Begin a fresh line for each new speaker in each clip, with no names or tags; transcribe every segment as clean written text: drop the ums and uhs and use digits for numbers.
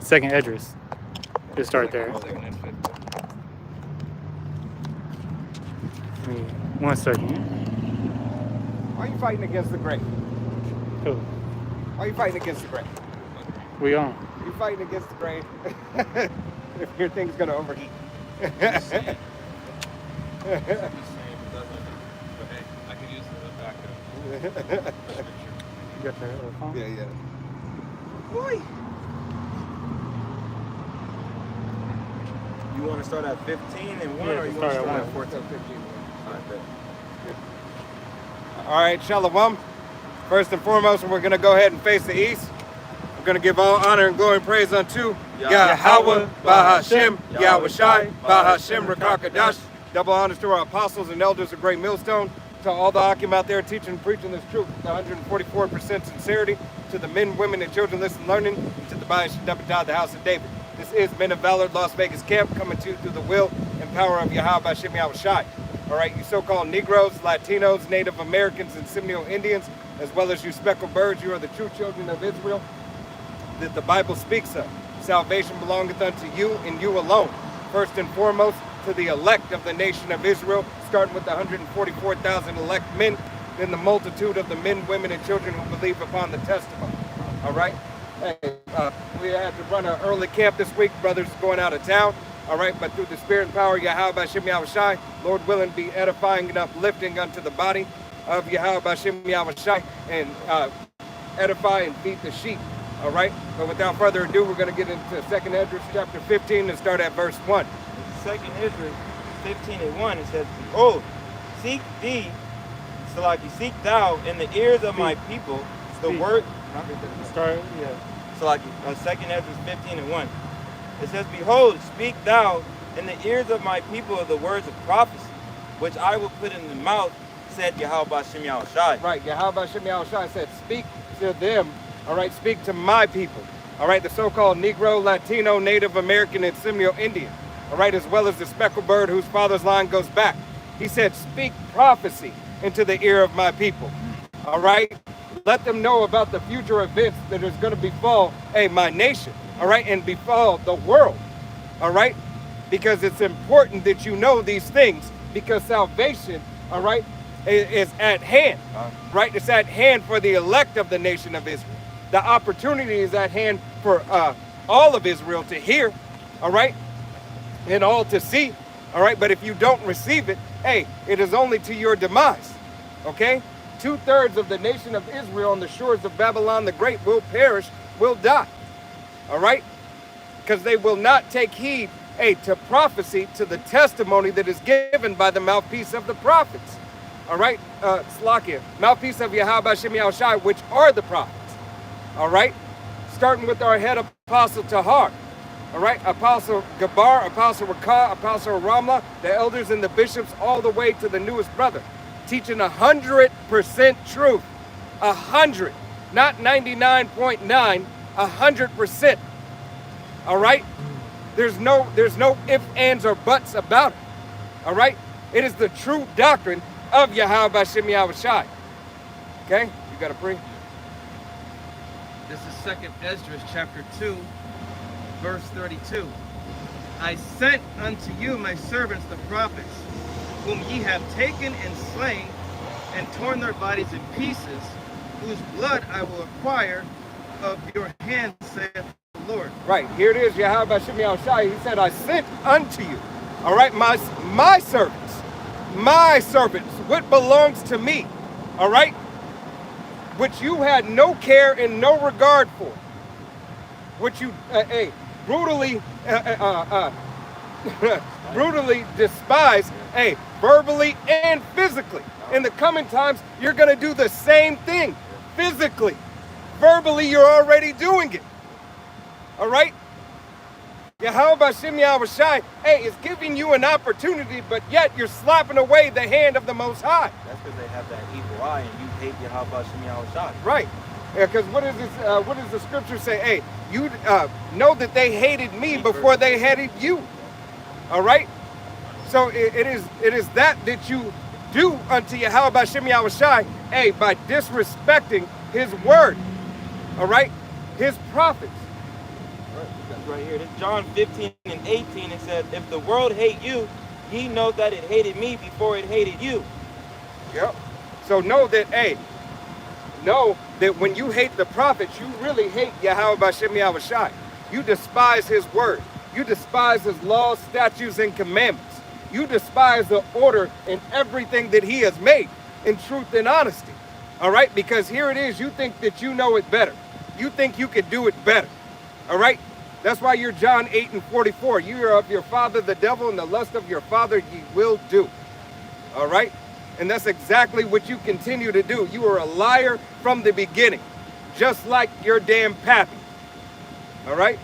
second Esdras. Just start there. Give me 1 second.
Why are you fighting against the grain?
Who?
Why are you fighting against the grain?
We on.
You're fighting against the grain if your thing's going to overheat.
He's saying it doesn't, but hey, I can use the backup.
You got the phone?
Yeah. Boy.
You want to start at 15 and 1,
Yeah,
or you
start
want to
at
start
1.
at 14?
15.
All right, bet.
All right, Shalom. First and foremost, we're going to go ahead and face the east. We're going to give all honor and glory and praise unto Yahweh, Bahashem, Yahweh Shai, Bahashem, Rakakadash. Double honors to our apostles and elders of Great Millstone, to all the Akim out there teaching and preaching this truth with 144% sincerity, to the men, women, and children listening learning, and to the Baal Shem-Dabbadah, the house of David. This is Men of Valor Las Vegas Camp, coming to you through the will and power of Yahweh Bahashem Yahweh Shai. All right, you so-called Negroes, Latinos, Native Americans, and Seminole Indians, as well as you speckled birds, you are the true children of Israel that the Bible speaks of. Salvation belongeth unto you and you alone. First and foremost, to the elect of the nation of Israel, starting with the 144,000 elect men, then the multitude of the men, women, and children who believe upon the testimony. All right? Hey, we had to run an early camp this week. Brothers going out of town. All right, but through the spirit and power of Yahweh Bahashem Yahweh Shai, Lord willing, be edifying and uplifting unto the body of Yahweh Bahashem Yahweh Shai, and edify and feed the sheep. All right, but without further ado, we're going to get into 2nd Esdras chapter 15 and start at verse 1.
2nd Esdras 15 and 1, it says, "Behold, seek thou in the ears of my people the word."
Start, yeah.
2nd Esdras 15 and 1. It says, "Behold, speak thou in the ears of my people the words of prophecy, which I will put in the mouth, said Yahweh Bahashem Yahweh Shai."
Right, Yahweh Bahashem Yahweh Shai said, speak to them, all right, speak to my people, all right, the so-called Negro, Latino, Native American, and Seminole Indian, all right, as well as the speckled bird whose father's line goes back. He said, speak prophecy into the ear of my people, all right? Let them know about the future events that is going to befall, my nation, all right, and befall the world, all right? Because it's important that you know these things, because salvation, all right, is at hand, right? It's at hand for the elect of the nation of Israel. The opportunity is at hand for all of Israel to hear, all right, and all to see, all right? But if you don't receive it, it is only to your demise, okay? 2/3 of the nation of Israel on the shores of Babylon the Great will perish, will die, all right? Because they will not take heed, to prophecy, to the testimony that is given by the mouthpiece of the prophets, all right? Slakia, mouthpiece of Yahweh Bahashem Yahweh Shai, which are the prophets, all right? Starting with our head apostle Tahar, all right? Apostle Gabar, Apostle Rakah, Apostle Ramla, the elders and the bishops, all the way to the newest brother, teaching 100% truth, 100, not 99.9, 100%, all right? There's no ifs, ands, or buts about it, all right? It is the true doctrine of Yahweh Bahashem Yahweh Shai. Okay, you got to pray.
This is 2nd Esdras chapter 2, verse 32. "I sent unto you my servants the prophets, whom ye have taken and slain, and torn their bodies in pieces, whose blood I will acquire of your hand, saith the Lord."
Right, here it is, Yahweh Bahashem Yahweh Shai. He said, I sent unto you, all right, my servants, what belongs to me, all right, which you had no care and no regard for, which you, brutally, brutally despise, verbally and physically. In the coming times, you're going to do the same thing, physically. Verbally, you're already doing it, all right? Yahweh Bahashem Yahweh Shai, is giving you an opportunity, but yet you're slapping away the hand of the Most High.
That's because they have that evil eye, and you hate Yahweh Bahashem Yahweh Shai.
Right. Because what does the scripture say? You know that they hated me before they hated you. All right? So it is that you do unto Yahweh Bahashem Yahweh Shai, by disrespecting his word. All right? His prophets.
That's right here. This is John 15 and 18. It says, if the world hate you, ye know that it hated me before it hated you.
Yep. So know that when you hate the prophets, you really hate Yahweh B'Shem Yahushai. You despise his word. You despise his laws, statutes, and commandments. You despise the order and everything that he has made in truth and honesty. All right? Because here it is, you think that you know it better. You think you could do it better. All right? That's why you're John 8 and 44. You are of your father the devil, and the lust of your father ye will do. All right? And that's exactly what you continue to do. You are a liar from the beginning, just like your damn pappy. All right?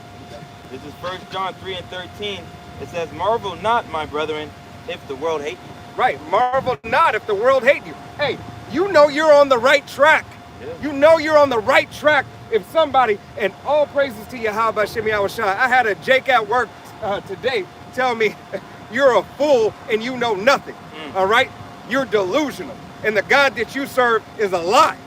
This is 1 John 3 and 13. It says, marvel not, my brethren, if the world hate you.
Right. Marvel not if the world hate you. Hey, you know you're on the right track.
Yeah.
You know you're on the right track if somebody, and all praises to Yahweh B'Shem Yahushai. I had a Jake at work today tell me, you're a fool and you know nothing. All right? You're delusional. And the God that you serve is a lie.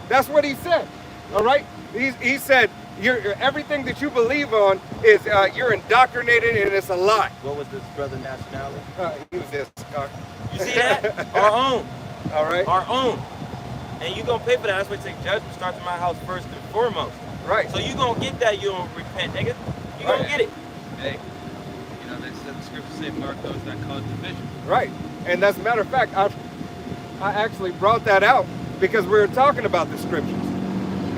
That's what he said. All right? He said, everything that you believe on is you're indoctrinated and it's a lie.
What was this brother's nationality?
He was this.
You see that? Our own.
All right.
Our own. And you're going to pay for that. That's why it takes judgment starts in my house first and foremost.
Right.
So you're going to get that. You don't repent, nigga. You're going to get it.
Hey, you know, they said the scriptures say mark those that cause division.
Right. And as a matter of fact, I actually brought that out because we were talking about the scriptures.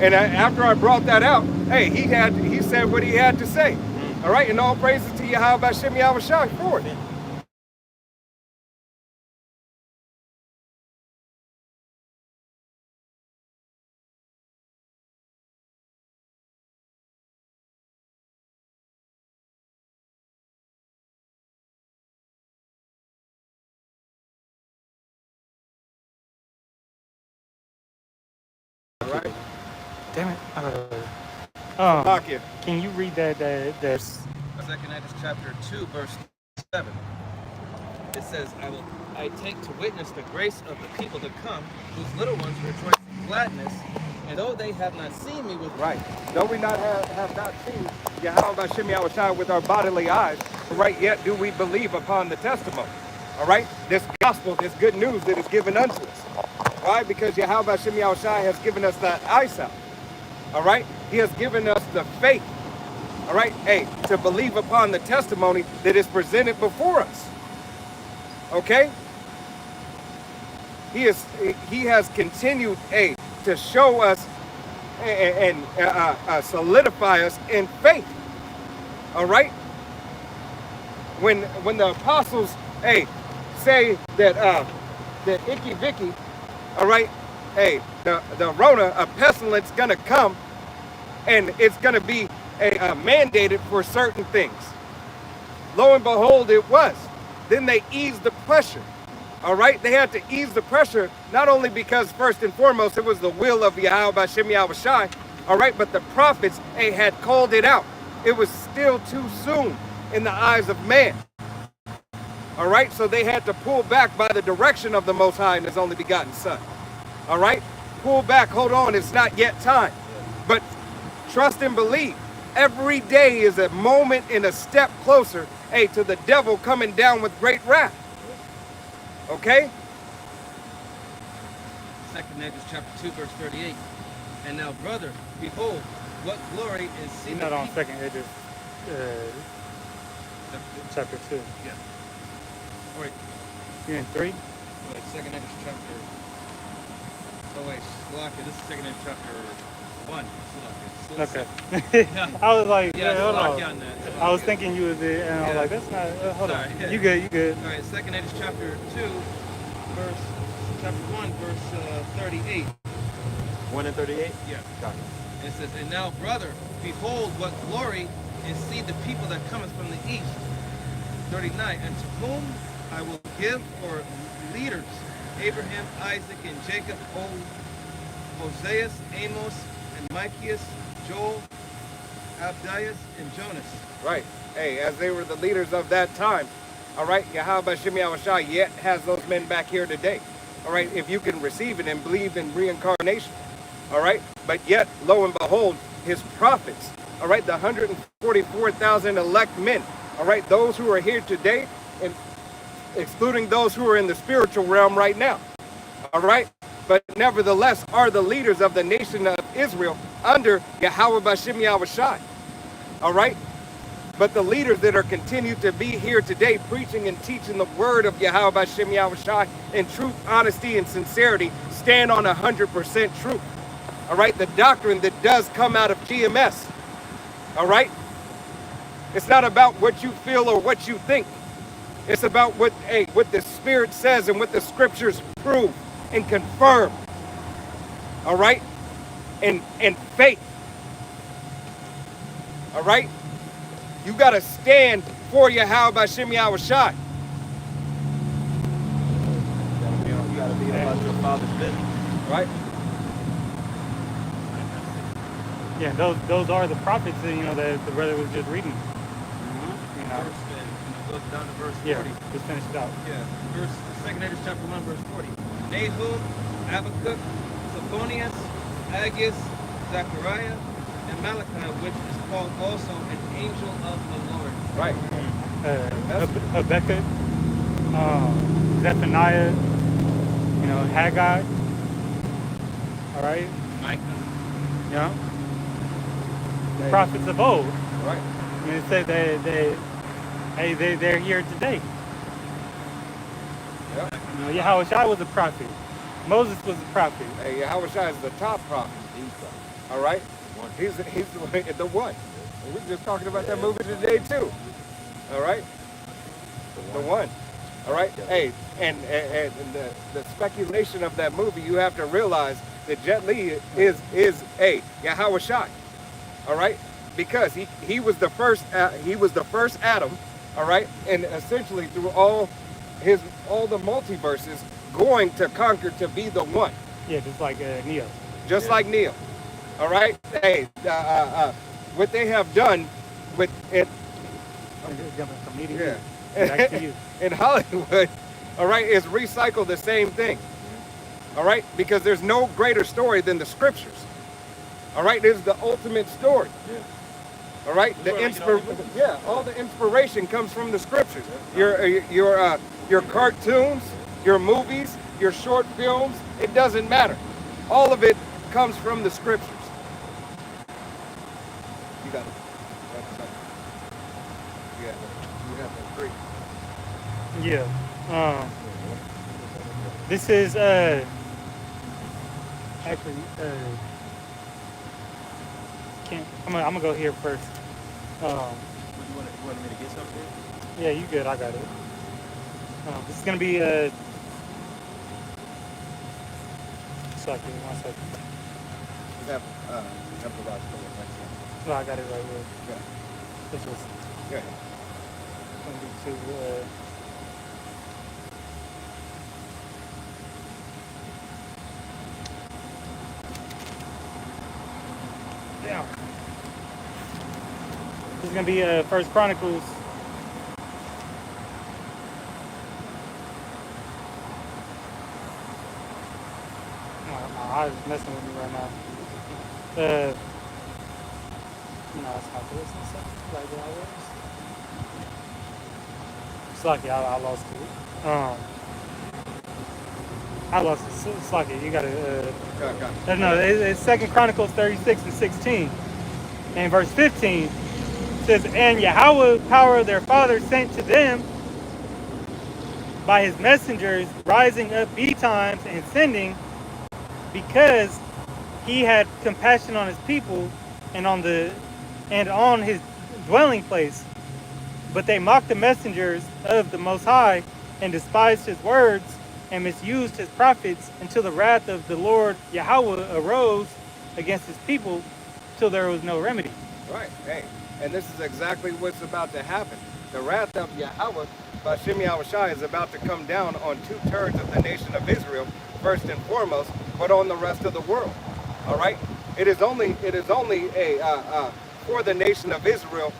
And after I brought that out, hey, he said what he had to say. All right, and all praises to Yahweh B'Shem Yahushai for it. All right.
Damn it.
Lakia.
Can you read that?
Second Edges chapter 2, verse 7. It says, I take to witness the grace of the people to come, whose little ones rejoice in gladness, and though they have not seen me with
Right. Though we have not seen Yahweh B'Shem Yahushai with our bodily eyes, right, yet do we believe upon the testimony. All right? This gospel, this good news that is given unto us. Why? Because Yahweh B'Shem Yahushai has given us that eyesight. All right? He has given us the faith. All right? Hey, to believe upon the testimony that is presented before us. Okay? He has continued, to show us and solidify us in faith. All right? When the apostles, say that Icky Vicky, all right, the Rona, a pestilence gonna come, and it's gonna be mandated for certain things. Lo and behold, it was. Then they eased the pressure. All right, they had to ease the pressure, not only because first and foremost it was the will of Yahweh B'Shem Yahushai, all right, but the prophets had called it out. It was still too soon in the eyes of man. All right, so they had to pull back by the direction of the Most High and His only begotten Son. All right, pull back, hold on, it's not yet time. But trust and believe. Every day is a moment and a step closer, to the devil coming down with great wrath. Okay?
Second Edges chapter 2, verse 38. And now, brother, behold, what glory is seen.
You're not on Second Edges, chapter 2.
Yeah. All right.
You're in 3?
Wait, Second Edges chapter. Oh wait, Slovakia. This is Second Edges chapter 1. Slovakia.
Okay.
Yeah.
I was like,
Yeah,
hold
Slovakia
on.
on that.
I was thinking you were there, and I was like, that's not, hold
Sorry.
on. You good, you good.
All right, Second Edges chapter 2, chapter 1, verse 38.
1 and 38?
Yeah.
Got it.
And it says, and now, brother, behold what glory, and see the people that cometh from the east. 39, and to whom I will give for leaders Abraham, Isaac, and Jacob, Hosea, Amos, and Micaiah, Joel, Abdias, and Jonas.
Right. As they were the leaders of that time, all right, Yahweh B'Shem Yahushai yet has those men back here today. All right, if you can receive it and believe in reincarnation. All right, but yet, lo and behold, his prophets, all right, the 144,000 elect men, all right, those who are here today, and excluding those who are in the spiritual realm right now, all right, but nevertheless are the leaders of the nation of Israel under Yahweh Bashim Yahushai, all right? But the leaders that are continued to be here today preaching and teaching the word of Yahweh Bashim Yahushai in truth, honesty, and sincerity stand on 100% truth. All right, the doctrine that does come out of GMS. All right, it's not about what you feel or what you think. It's about what the Spirit says and what the scriptures prove and confirm. All right, and faith. All right. You got to stand for Yahweh Bashim Yahushai.
You gotta be about your father's business.
Right?
Yeah, those are the prophets that, you know, that the brother was just reading. You know.
Goes down to verse 40.
Yeah, just finish it out.
Yeah, second Esdras chapter 1, verse 40. Nahum, Habakkuk, Sophonius, Agis, Zechariah, and Malachi, which is called also an angel of the Lord.
Right.
Habakkuk, Zephaniah, you know, Haggai. All right.
Micah.
Yeah. The prophets of old.
Right.
I mean, it said they're here today.
Yep.
You know, Yahushua was a prophet. Moses was a prophet.
Hey, Yahushua is the top prophet. All right? He's the one. We were just talking about that movie today too. All right? The one. All right? Hey, and the speculation of that movie, you have to realize that Jet Li is Yahushua. All right? Because he was the first Adam, all right? And essentially through all the multiverses going to conquer to be the one.
Yeah, just like Neo.
Just like Neo. All right? Hey, what they have done with it.
I'm just jumping from me to
Yeah.
you. Back to you.
In Hollywood, all right, is recycle the same thing. All right? Because there's no greater story than the scriptures. All right? This is the ultimate story.
Yeah.
All right? All the inspiration comes from the scriptures. Your cartoons, your movies, your short films, it doesn't matter. All of it comes from the scriptures. You got it. You got the three.
Yeah. This is actually I'm gonna go here first.
You wanted me to get something?
Yeah, you good? I got it. This is gonna be one second.
You have the last one.
No, I got it right here.
Yeah.
This was
Yeah.
gonna be too. Yeah. This is gonna be First Chronicles. My eyes is messing with me right now. No, it's not this. It's like where I was. It's lucky I lost it. I lost it. It's lucky. You got to. No, it's Second Chronicles 36 and 16. And verse 15 says, "And Yahweh, power of their fathers, sent to them by his messengers, rising up betimes and sending, because he had compassion on his people and on his dwelling place. But they mocked the messengers of the Most High and despised his words and misused his prophets until the wrath of the Lord Yahweh arose against his people till there was no remedy."
Right. Hey, and this is exactly what's about to happen. The wrath of Yahweh, Bashim Yahushai, is about to come down on 2/3 of the nation of Israel, first and foremost, but on the rest of the world. All right. It is only for the nation of Israel,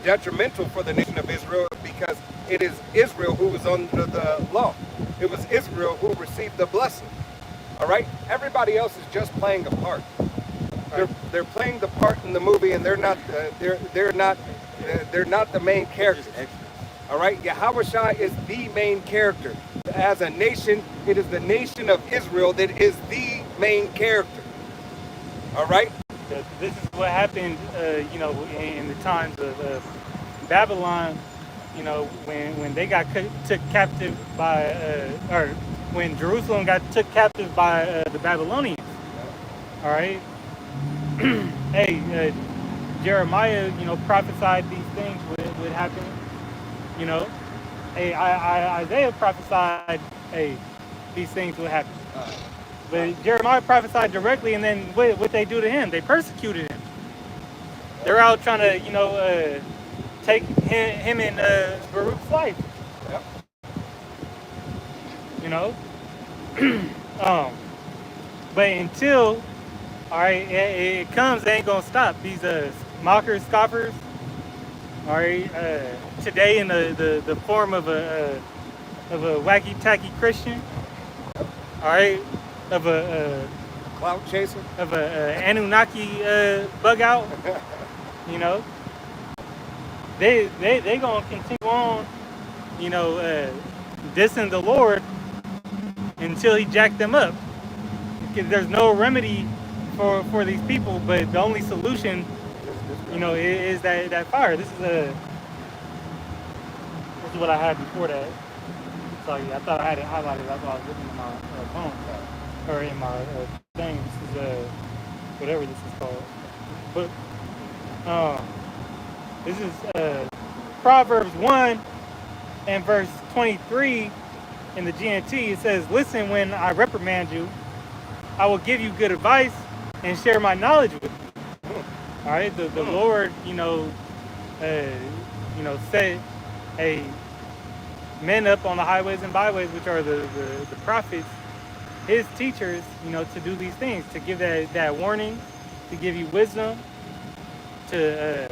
detrimental for the nation of Israel, because it is Israel who was under the law. It was Israel who received the blessing. All right. Everybody else is just playing a part. They're playing the part in the movie, and they're not the main characters. All right, Yahushua is the main character. As a nation, it is the nation of Israel that is the main character. All right.
This is what happened, you know, in the times of Babylon. You know, when they got took captive by, or when Jerusalem got took captive by the Babylonians. All right. Hey, Jeremiah, you know, prophesied these things would happen. You know, hey, Isaiah prophesied, hey, these things would happen. But Jeremiah prophesied directly, and then what they do to him? They persecuted him. They're out trying to, you know, take him and Baruch's life.
Yep.
You know, but until, all right, it comes, they ain't gonna stop. These mockers, scoffers, all right, today in the form of a wacky tacky Christian, all right, of a
clout chaser,
of a Anunnaki bug out, you know. They gonna continue on, you know, dissing the Lord until he jacked them up. Because there's no remedy for these people, but the only solution, you know, is that fire. This is what I had before that. Sorry, I thought I had it highlighted. That's why I was looking at my phone or in my thing. This is whatever this is called, but this is Proverbs 1 and verse 23 in the GNT. It says, "Listen when I reprimand you. I will give you good advice and share my knowledge with you." All right, the Lord, you know, set men up on the highways and byways, which are the prophets, his teachers, you know, to do these things, to give that warning, to give you wisdom, to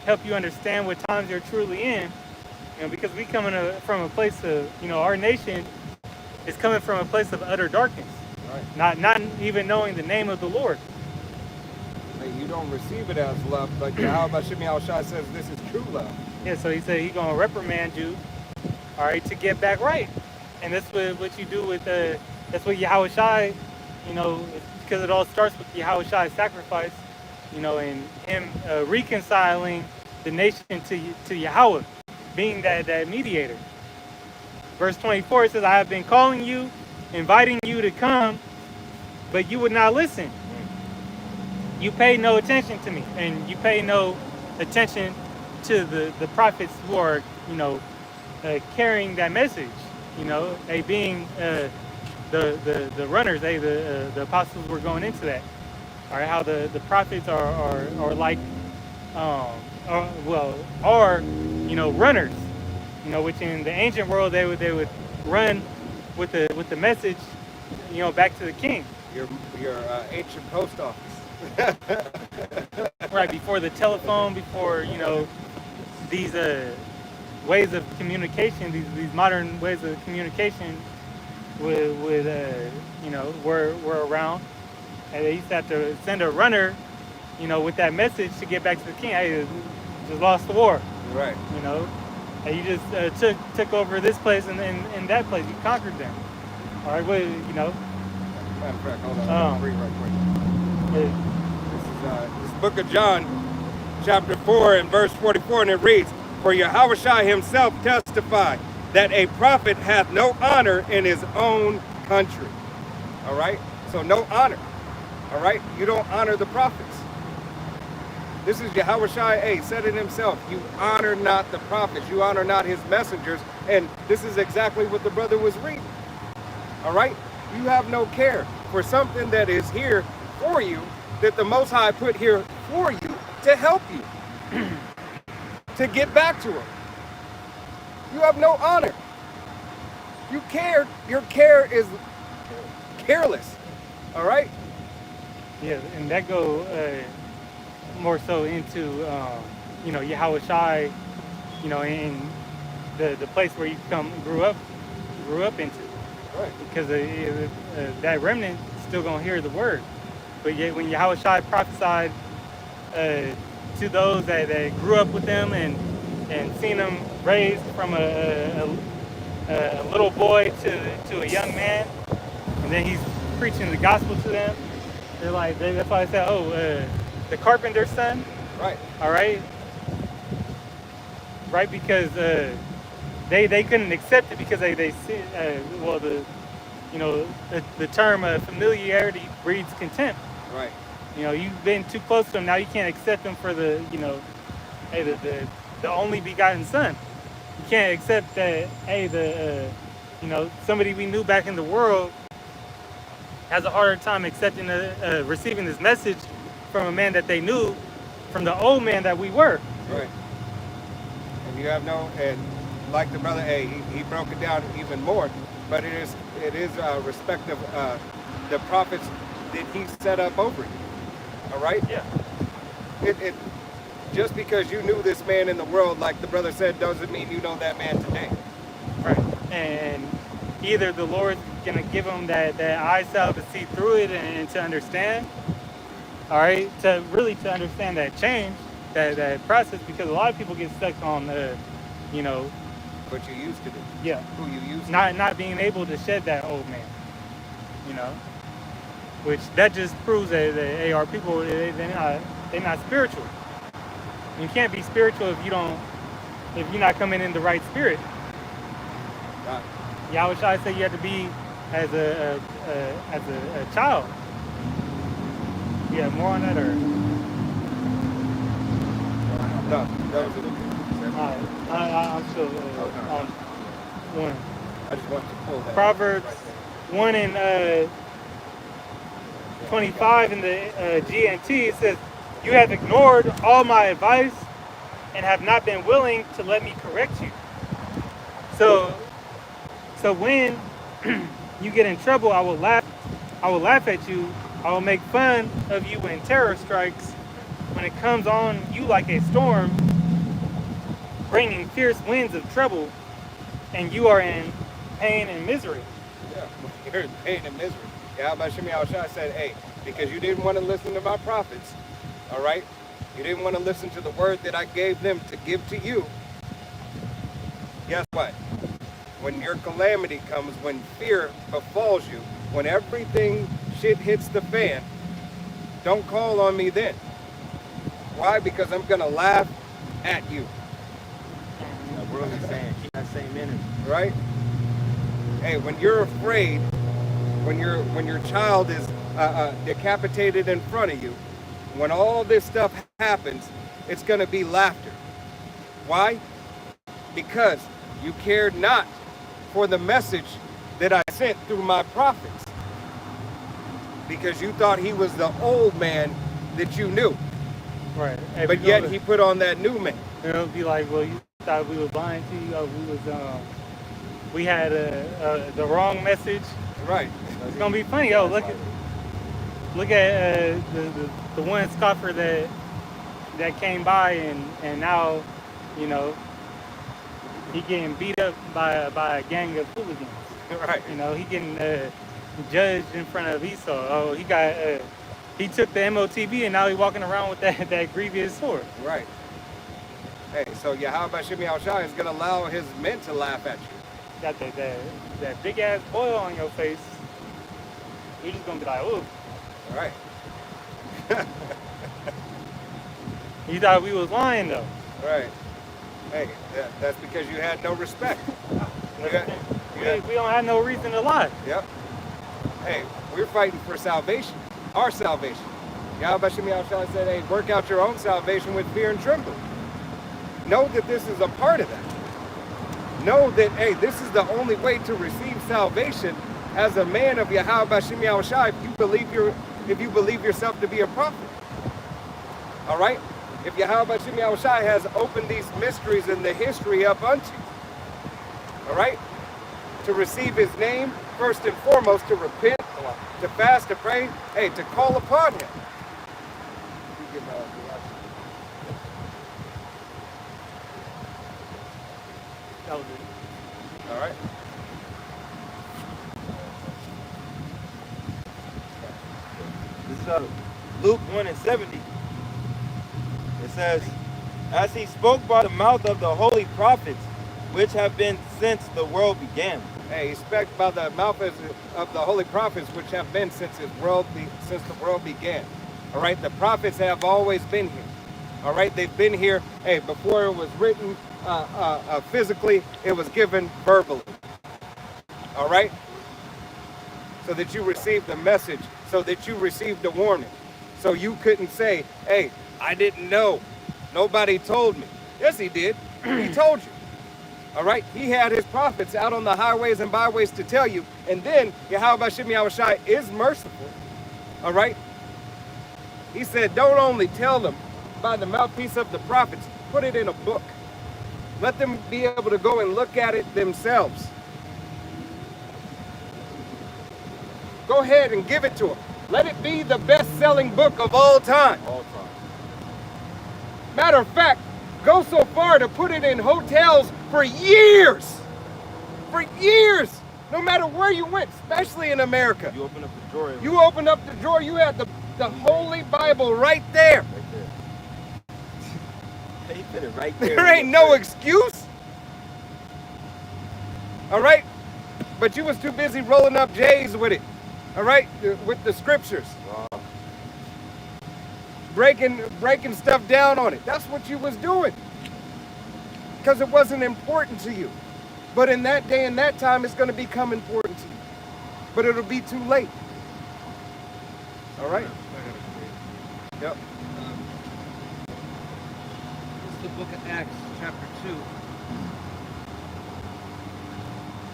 help you understand what times you're truly in. You know, because we coming from a place of, you know, our nation is coming from a place of utter darkness. Right. Not even knowing the name of the Lord.
Hey, you don't receive it as love, but Yahushua says this is true love.
Yeah, so he said he's gonna reprimand you, all right, to get back right. And that's what you do with that's what Yahushua, you know, because it all starts with Yahushua's sacrifice, you know, and him reconciling the nation to Yahweh, being that mediator. Verse 24, it says, "I have been calling you, inviting you to come, but you would not listen. You pay no attention to me, and you pay no attention to the prophets who are, you know, carrying that message. You know, they being the runners. The apostles were going into that. All right, how the prophets are like, are you know, runners. You know, which in the ancient world they would run with the message, you know, back to the king.
Your ancient post office.
Right, before the telephone, before, you know, these ways of communication, these modern ways of communication with you know, were around, and they used to have to send a runner, you know, with that message to get back to the king. Hey, just lost the war.
Right.
You know, and you just took over this place and that place. You conquered them. All right, well, you know.
Matter of fact, hold on. I'll read right quick. This is book of John, chapter 4 and verse 44, and it reads, "For Yahushua himself testified that a prophet hath no honor in his own country." All right? So no honor. All right? You don't honor the prophets. This is Yahushua said it himself. You honor not the prophets. You honor not his messengers. And this is exactly what the brother was reading. All right? You have no care for something that is here for you, that the Most High put here for you to help you, to get back to him. You have no honor. You care. Your care is careless. All right?
Yeah, and that go more so into, you know, Yahushua, you know, in the place where you grew up into.
Right.
Because that remnant is still going to hear the word. But yet when Yahushua prophesied to those that grew up with them and seen them raised from a little boy to a young man, and then he's preaching the gospel to them, they're like, that's why I said, oh, the carpenter's son.
Right.
All right. Right, because they couldn't accept it because they see, well, the term familiarity breeds contempt.
Right.
You know, you've been too close to them, now you can't accept them for the only begotten son. You can't accept that, hey, somebody we knew back in the world has a harder time accepting, receiving this message from a man that they knew, from the old man that we were.
Right. And you have and like the brother, he broke it down even more, but it is respect of the prophets that he set up over you. All right?
Yeah.
It just because you knew this man in the world, like the brother said, doesn't mean you know that man today.
Right. And either the Lord's gonna give them that eyesight to see through it and to understand. All right, to understand that change, that process, because a lot of people get stuck on
what you used to do.
Yeah.
Who you used to
not being able to shed that old man. Which that just proves that AR people, they're not spiritual. You can't be spiritual if you're not coming in the right spirit.
Right.
Yahushua said you have to be as a child. Yeah, more on that or?
No, that was it.
I'm still on one.
I just want to pull that.
Proverbs 1 and 25 in the GNT, it says, "You have ignored all my advice and have not been willing to let me correct you." So when you get in trouble, I will laugh at you. I will make fun of you when terror strikes, when it comes on you like a storm, bringing fierce winds of trouble, and you are in pain and misery.
Yeah, you're in pain and misery. Yahweh Shem Yahushua said, hey, because you didn't want to listen to my prophets, all right? You didn't want to listen to the word that I gave them to give to you. Guess what? When your calamity comes, when fear befalls you, when everything shit hits the fan, don't call on me then. Why? Because I'm going to laugh at you.
The world is saying, keep that same energy.
Right? Hey, when you're afraid, when your child is decapitated in front of you, when all this stuff happens, it's going to be laughter. Why? Because you cared not for the message that I sent through my prophets. Because you thought he was the old man that you knew.
Right. Hey,
but yet he put on that new man.
It'll be like, well, you thought we were lying to you. We had the wrong message.
Right.
It's gonna be funny. Oh, look at the one scoffer that came by and now, he getting beat up by a gang of hooligans.
Right.
He getting judged in front of Esau. Oh, he took the MOTB and now he's walking around with that grievous sword.
Right. Hey, so Yahweh Shem Yahushua is going to allow his men to laugh at you.
Got that big ass boil on your face. You're just going to be like, ooh.
All right.
You thought we was lying though.
Right. Hey, that's because you had no respect.
We don't have no reason to lie.
Yep. Hey, we're fighting for salvation, our salvation. Yahweh Shem Yahushua said, hey, work out your own salvation with fear and trembling. Know that this is a part of that. Know that, hey, this is the only way to receive salvation as a man of Yahweh Shem Yahushua if you believe yourself to be a prophet. All right? If Yahweh Shem Yahushua has opened these mysteries in the history up unto you, all right? To receive his name, first and foremost, to repent, to fast, to pray, hey, to call upon him.
That was it.
All right?
This is Luke 1:70. It says, as he spoke by the mouth of the holy prophets, which have been since the world began.
Hey, he spoke by the mouth of the holy prophets, which have been since the world began. All right, the prophets have always been here. All right, they've been here. Hey, before it was written physically, it was given verbally. All right, so that you received the message, so that you received the warning, so you couldn't say, "Hey, I didn't know. Nobody told me." Yes, he did. He told you. All right, he had his prophets out on the highways and byways to tell you. And then Yahweh Shem Yahushai is merciful. All right, he said, don't only tell them by the mouthpiece of the prophets, put it in a book. Let them be able to go and look at it themselves. Go ahead and give it to them. Let it be the best-selling book of all time.
All time.
Matter of fact, go so far to put it in hotels for years. For years. No matter where you went, especially in America.
You open up the drawer.
You open up the drawer, you had the Holy Bible right there.
Right there. They put it right there.
There ain't no excuse. All right? But you was too busy rolling up J's with it. All right? With the scriptures.
Wow.
Breaking stuff down on it. That's what you was doing. Because it wasn't important to you. But in that day and that time, it's going to become important to you. But it'll be too late. All right? Yep.
This is the book of Acts, chapter 2.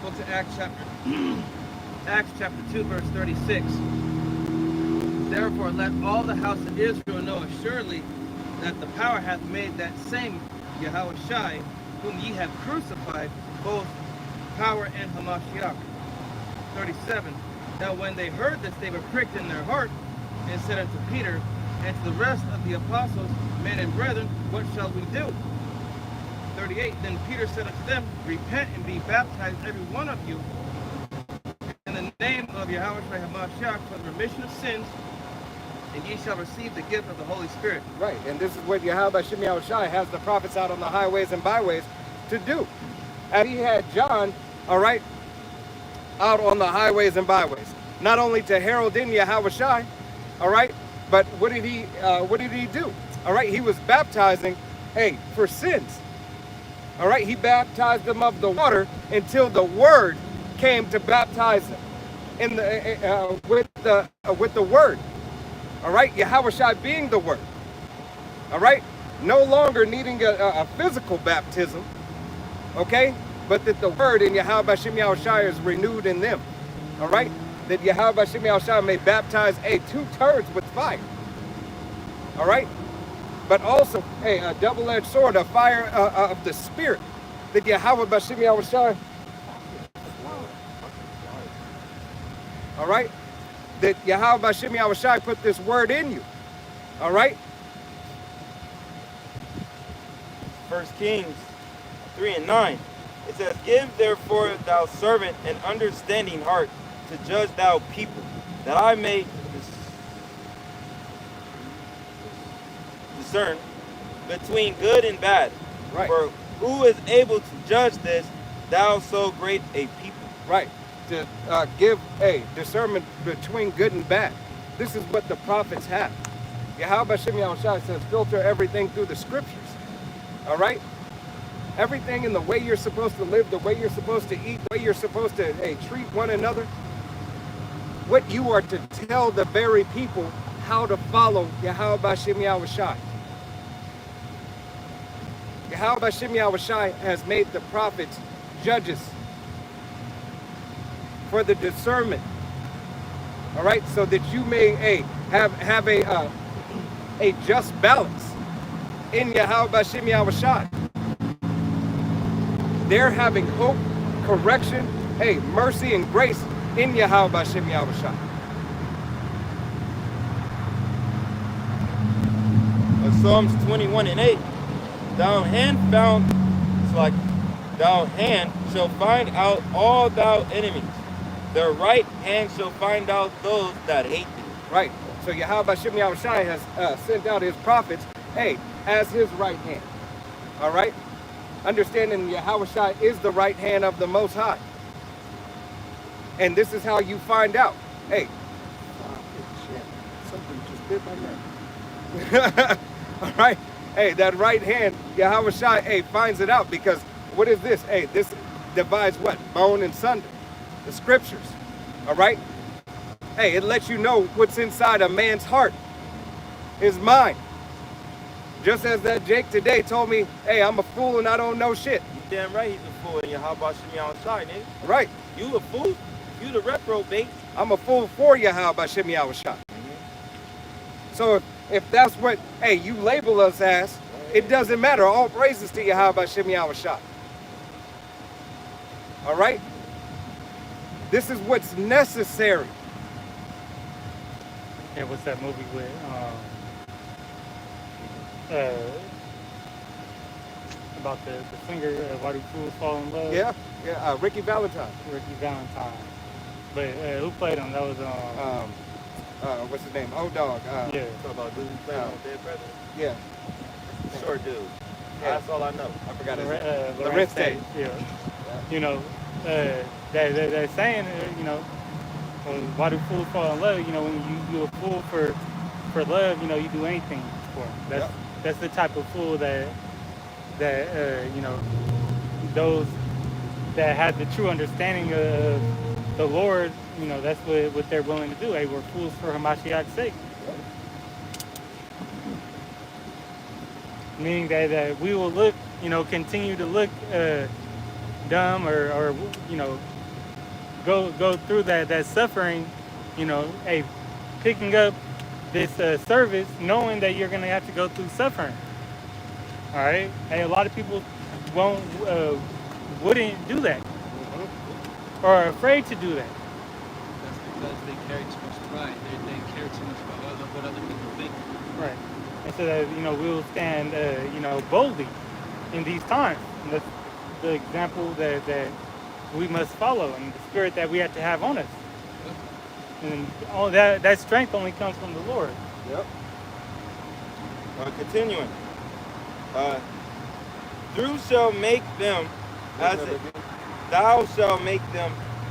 Book of Acts chapter 2, verse 36. Therefore let all the house of Israel know assuredly that the power hath made that same Yahushai, whom ye have crucified, both power and Hamashiach. 37. Now when they heard this, they were pricked in their heart, and said unto Peter and to the rest of the apostles, men and brethren, what shall we do? 38. Then Peter said unto them, repent and be baptized every one of you in the name of Yahushua Hamashiach for the remission of sins, and ye shall receive the gift of the Holy Spirit.
Right, and this is what Yahweh Shem Yahushai has the prophets out on the highways and byways to do. And he had John, all right, out on the highways and byways, not only to herald in Yahushai, all right, but what did he do? All right, he was baptizing, hey, for sins. All right, he baptized them of the water until the word came to baptize them in the with the word. All right, Yahushai being the word. All right, no longer needing a physical baptism. Okay, but that the word in Yahweh Shem Yahushai is renewed in them. All right, that Yahweh Shem Yahushai may baptize 2 turds with fire. All right, but also a double-edged sword, a fire of the Spirit, that Yahweh Shem Yahushai. All right, that Yahweh Shem Yahushai put this word in you. All right.
1 Kings 3:9. It says, give therefore thou servant an understanding heart to judge thou people, that I may discern between good and bad.
Right.
For who is able to judge this, thou so great a people?
Right. To give a discernment between good and bad. This is what the prophets have. Yahweh Shem Yahushai says, filter everything through the scriptures. All right? Everything in the way you're supposed to live, the way you're supposed to eat, the way you're supposed to treat one another. What you are to tell the very people how to follow Yahweh Shem Yahushai. Yahweh Shem Yahushai has made the prophets judges for the discernment. All right, so that you may have a just balance in Yahweh Shem Yahushai. They're having hope, correction, mercy and grace in Yahweh Shem Yahushai.
Psalms 21:8. Thou hand shall find out all thou enemies. The right hand shall find out those that hate thee.
Right. So Yahweh Shem Yahushai has sent out his prophets, hey, as his right hand. All right? Understanding Yahushai is the right hand of the Most High. And this is how you find out. Hey, something just bit my neck. All right? Hey, that right hand, Yahushai, hey, finds it out because what is this? Hey, this divides what? Bone and sunder. The scriptures. All right? Hey, it lets you know what's inside a man's heart, his mind. Just as that Jake today told me, hey, I'm a fool and I don't know shit.
You damn right he's a fool, and Yahweh Shem Yahushai, nigga.
Right.
You a fool? You the reprobate.
I'm a fool for Yahweh Shem Yahushai. So if that's what, hey, you label us as, it doesn't matter. All praises to Yahweh Shem Yahushai. All right? This is what's necessary.
Yeah, what's that movie with about the singer, Why Do Fools Fall in Love?
Yeah, Ricky Valentine.
Ricky Valentine. But who played him? That was
what's his name? O-Dog.
yeah.
Talk about dude who played on Dead Brother.
Yeah.
Short dude.
Yeah.
That's all I know.
I forgot his name.
Lawrence
Tate.
Yeah. You know, they're saying, you know, why do fools fall in love? You know, when you a fool for love, you know, you do anything for them. That's the type of fool that you know, those that have the true understanding of the Lord, you know, that's what they're willing to do. Hey, we're fools for Hamashiach's sake. Meaning that we will look, you know, continue to look dumb or you know, go through that suffering, you know, hey, picking up this service, knowing that you're gonna have to go through suffering. All right. Hey, a lot of people wouldn't do that, or are afraid to do that.
That's because they carry too much pride. They care too much about what other people think.
Right. And so that, you know, we will stand, you know, boldly in these times. And that's the example that we must follow, and the spirit that we have to have on us. And all that strength only comes from the Lord.
Yep.
Continuing. Thou shalt make them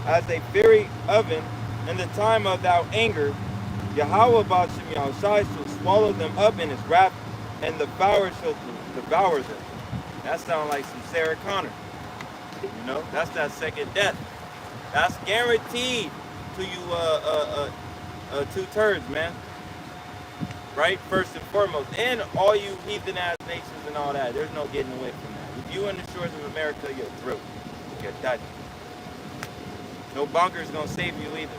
as a fiery oven in the time of thy anger. Yahweh Shem Yahushai shall swallow them up in his wrath, and the fire shall devour them. That sounds like some Sarah Connor. You know, that's that second death. That's guaranteed to you two turds, man. Right? First and foremost. And all you heathen ass nations and all that. There's no getting away from that. If you in the shores of America, you're through. You're done. No bunker's gonna save you either.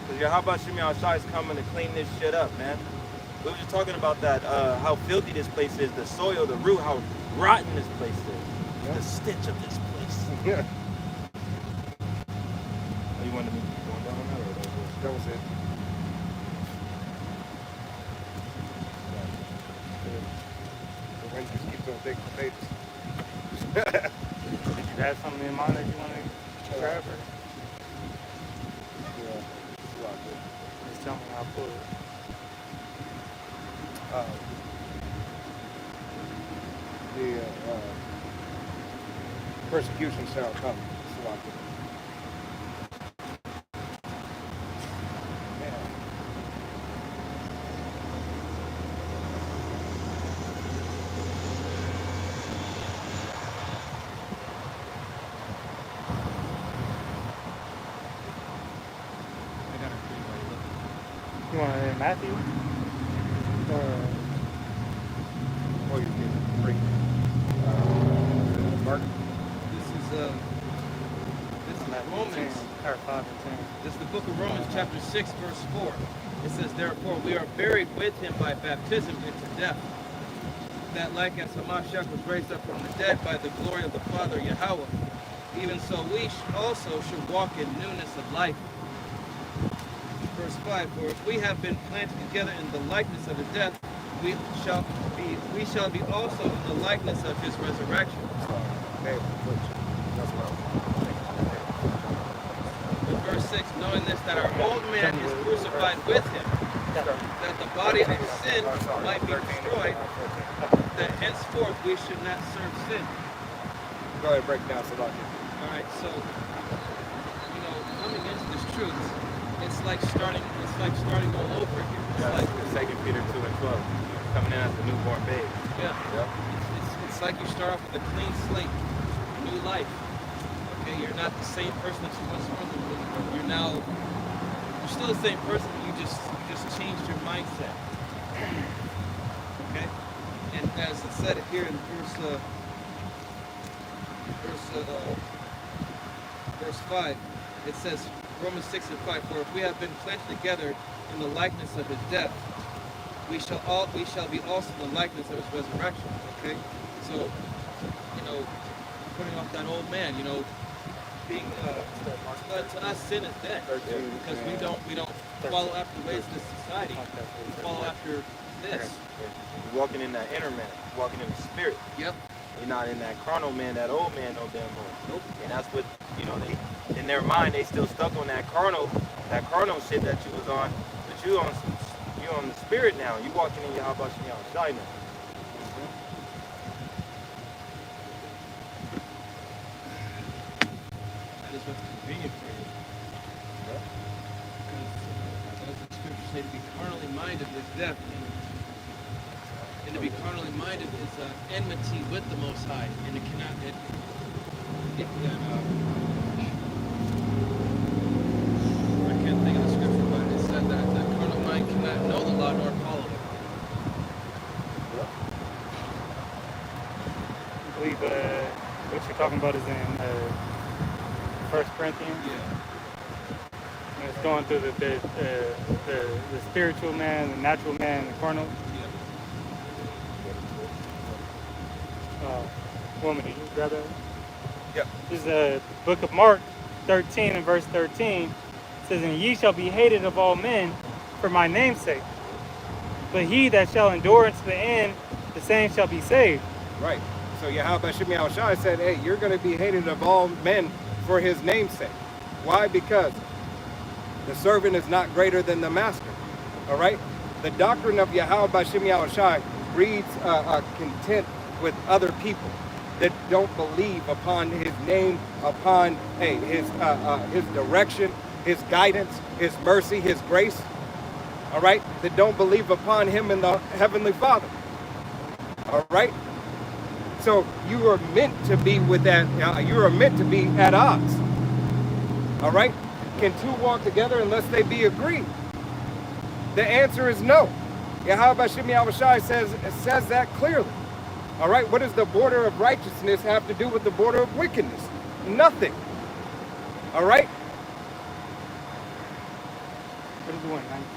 Because Yahweh Shem Yahushai is coming to clean this shit up, man. We were just talking about that, how filthy this place is, the soil, the root, how rotten this place is. The stench of this place.
Yeah.
Oh, you wanted me going down on that, or
That was it. The wind just keeps on taking the pages.
Did you have something in mind that you want to grab?
Yeah.
Just tell me how to pull it.
The persecution shall come.
You want to Matthew?
Or you can bring Mark.
This is Romans.
5 and 10.
This is the book of Romans, chapter 6, verse 4. It says, therefore, we are buried with him by baptism into death, that like as Hamashiach was raised up from the dead by the glory of the Father, Yahweh, even so we also should walk in newness of life. Verse 5, for if we have been planted together in the likeness of his death, we shall be also in the likeness of his resurrection.
That's what
Verse 6, knowing this, that our old man is crucified with him, that the body of sin might be destroyed, that henceforth we should not serve sin.
Go ahead and break it down, Salaki.
All right, so, you know, coming into this truth, it's like starting all over again. It's like
2 Peter 2 and 12. Coming in as a newborn babe.
Yeah. It's like you start off with a clean slate, new life. Okay, you're not the same person that you once were. You're still the same person, but you just changed your mindset. Okay? And as it said here in verse 5, it says, Romans 6 and 5, for if we have been planted together in the likeness of his death, we shall be also the likeness of his resurrection. Okay? So, you know, putting off that old man, you know, being to us sin is dead. Because we don't follow after the ways of this society. We follow after this.
You're walking in that inner man, you're walking in the spirit.
Yep.
You're not in that carnal man, that old man no damn more.
Nope.
And that's what, you know, they in their mind they still stuck on that carnal shit that you was on, but you on the spirit now. You walking in Yahweh Shai now.
That is what's convenient for you. Because as the scriptures say, to be carnally minded is death, and to be carnally minded is enmity with the Most High, and it cannot. I can't think of the scripture, but it said that the carnal mind cannot know the law nor follow it.
I believe what you're talking about is in 1 Corinthians.
Yeah.
And it's going through the spiritual man, the natural man, and the carnal. Woman, did you grab that?
Yep.
This is the book of Mark 13 and verse 13. It says, and ye shall be hated of all men for my name's sake. But he that shall endure unto the end, the same shall be saved.
Right. So Yahweh Shemi Shai said, hey, you're going to be hated of all men for his name's sake. Why? Because the servant is not greater than the master. All right? The doctrine of Yahweh Shemi Shai breeds content with other people that don't believe upon his name, upon his direction, his guidance, his mercy, his grace. All right? That don't believe upon him and the Heavenly Father. All right? So you are meant to be with that, you are meant to be at odds. All right? Can two walk together unless they be agreed? The answer is no. Yahweh Shemi Shai says that clearly. All right? What does the border of righteousness have to do with the border of wickedness? Nothing. All right?
What did you want, 19?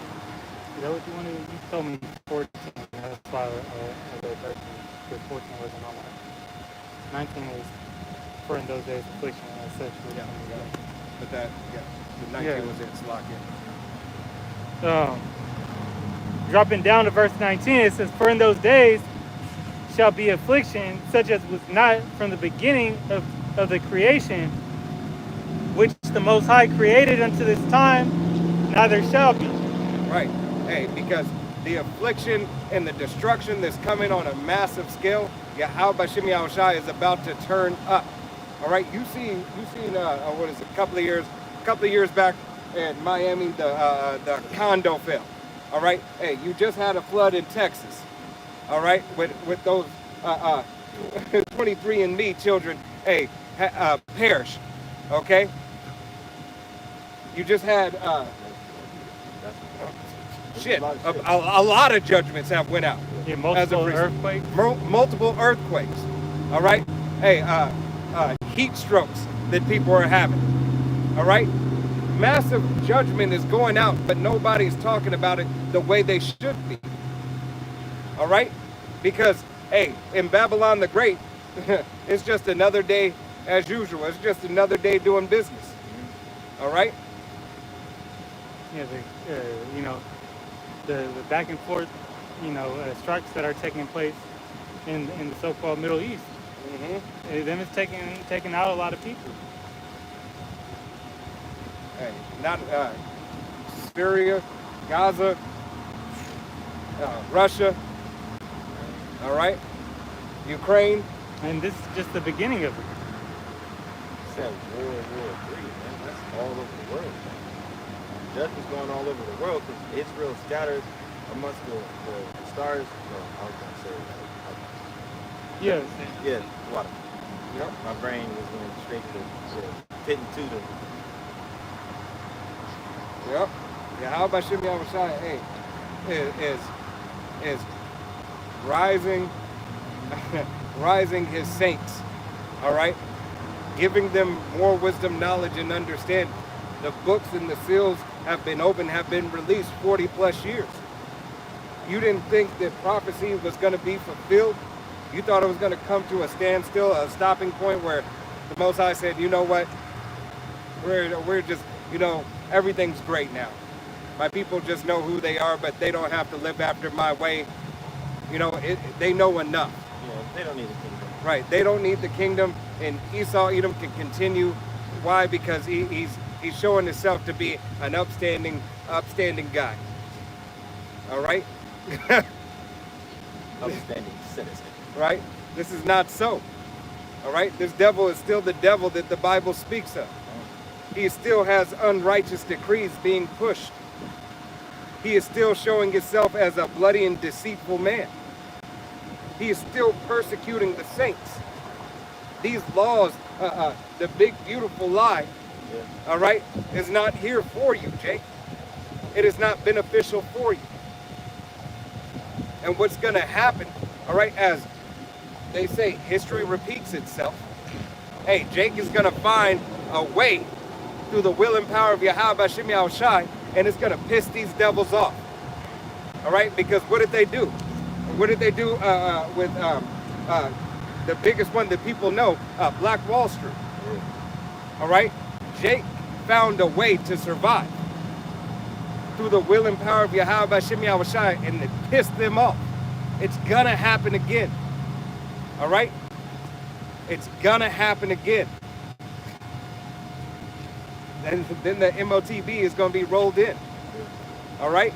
Is that what you wanted? You told me 14. That's why I read 13. Because 14 wasn't on mine. 19 was for in those days affliction. And such.
Yeah. But that, the 19 was in Slack.
Dropping down to verse 19, it says, for in those days shall be affliction, such as was not from the beginning of the creation, which the Most High created unto this time, neither shall be.
Right. Hey, because the affliction and the destruction that's coming on a massive scale, Yahweh Shemi Shai is about to turn up. All right. You seen what is it? A couple of years back in Miami, the condo fell. All right. Hey, you just had a flood in Texas. All right, with those 23andMe children, hey, perish. Okay. You just had a lot of judgments have went out.
Yeah, multiple earthquakes.
Multiple earthquakes. All right. Hey, heat strokes that people are having. All right. Massive judgment is going out, but nobody's talking about it the way they should be. All right? Because, hey, in Babylon the Great, it's just another day as usual. It's just another day doing business. All right?
Yeah, the back and forth, strikes that are taking place in the so-called Middle East.
Mm-hmm.
Them is taking out a lot of people.
not Syria, Gaza, Russia, all right, Ukraine.
And this is just the beginning of it.
Said World War III, man. That's all over the world. Judgment's going all over the world because Israel scattered amongst the stars. No, I was going to say
Yes.
yeah, water.
Yep.
My brain was going straight to pitting to the.
Yep. Yeah, how about Shimei Abishai? Hey, is rising, rising his saints. All right, giving them more wisdom, knowledge, and understanding. The books and the seals have been opened, have been released 40 plus years. You didn't think that prophecy was going to be fulfilled. You thought it was going to come to a standstill, a stopping point where the Most High said, you know what, we're just, everything's great now. My people just know who they are, but they don't have to live after my way. They know enough.
Yeah, they don't need a kingdom.
Right, they don't need the kingdom, and Esau Edom can continue. Why? Because he's showing himself to be an upstanding guy. All right?
Upstanding citizen.
Right? This is not so. All right? This devil is still the devil that the Bible speaks of. He still has unrighteous decrees being pushed. He is still showing himself as a bloody and deceitful man. He is still persecuting the saints. These laws, the big beautiful lie, all right, is not here for you, Jake. It is not beneficial for you. And what's going to happen, all right, as they say, history repeats itself. Hey, Jake is going to find a way through the will and power of Yahweh Shimei Shai, and it's going to piss these devils off. All right, because what did they do? What did they do with the biggest one that people know, Black Wall Street? All right, Jake found a way to survive through the will and power of Yahweh Shimei Shai, and it pissed them off. It's gonna happen again. All right, it's gonna happen again. Then the MOTB is gonna be rolled in. All right,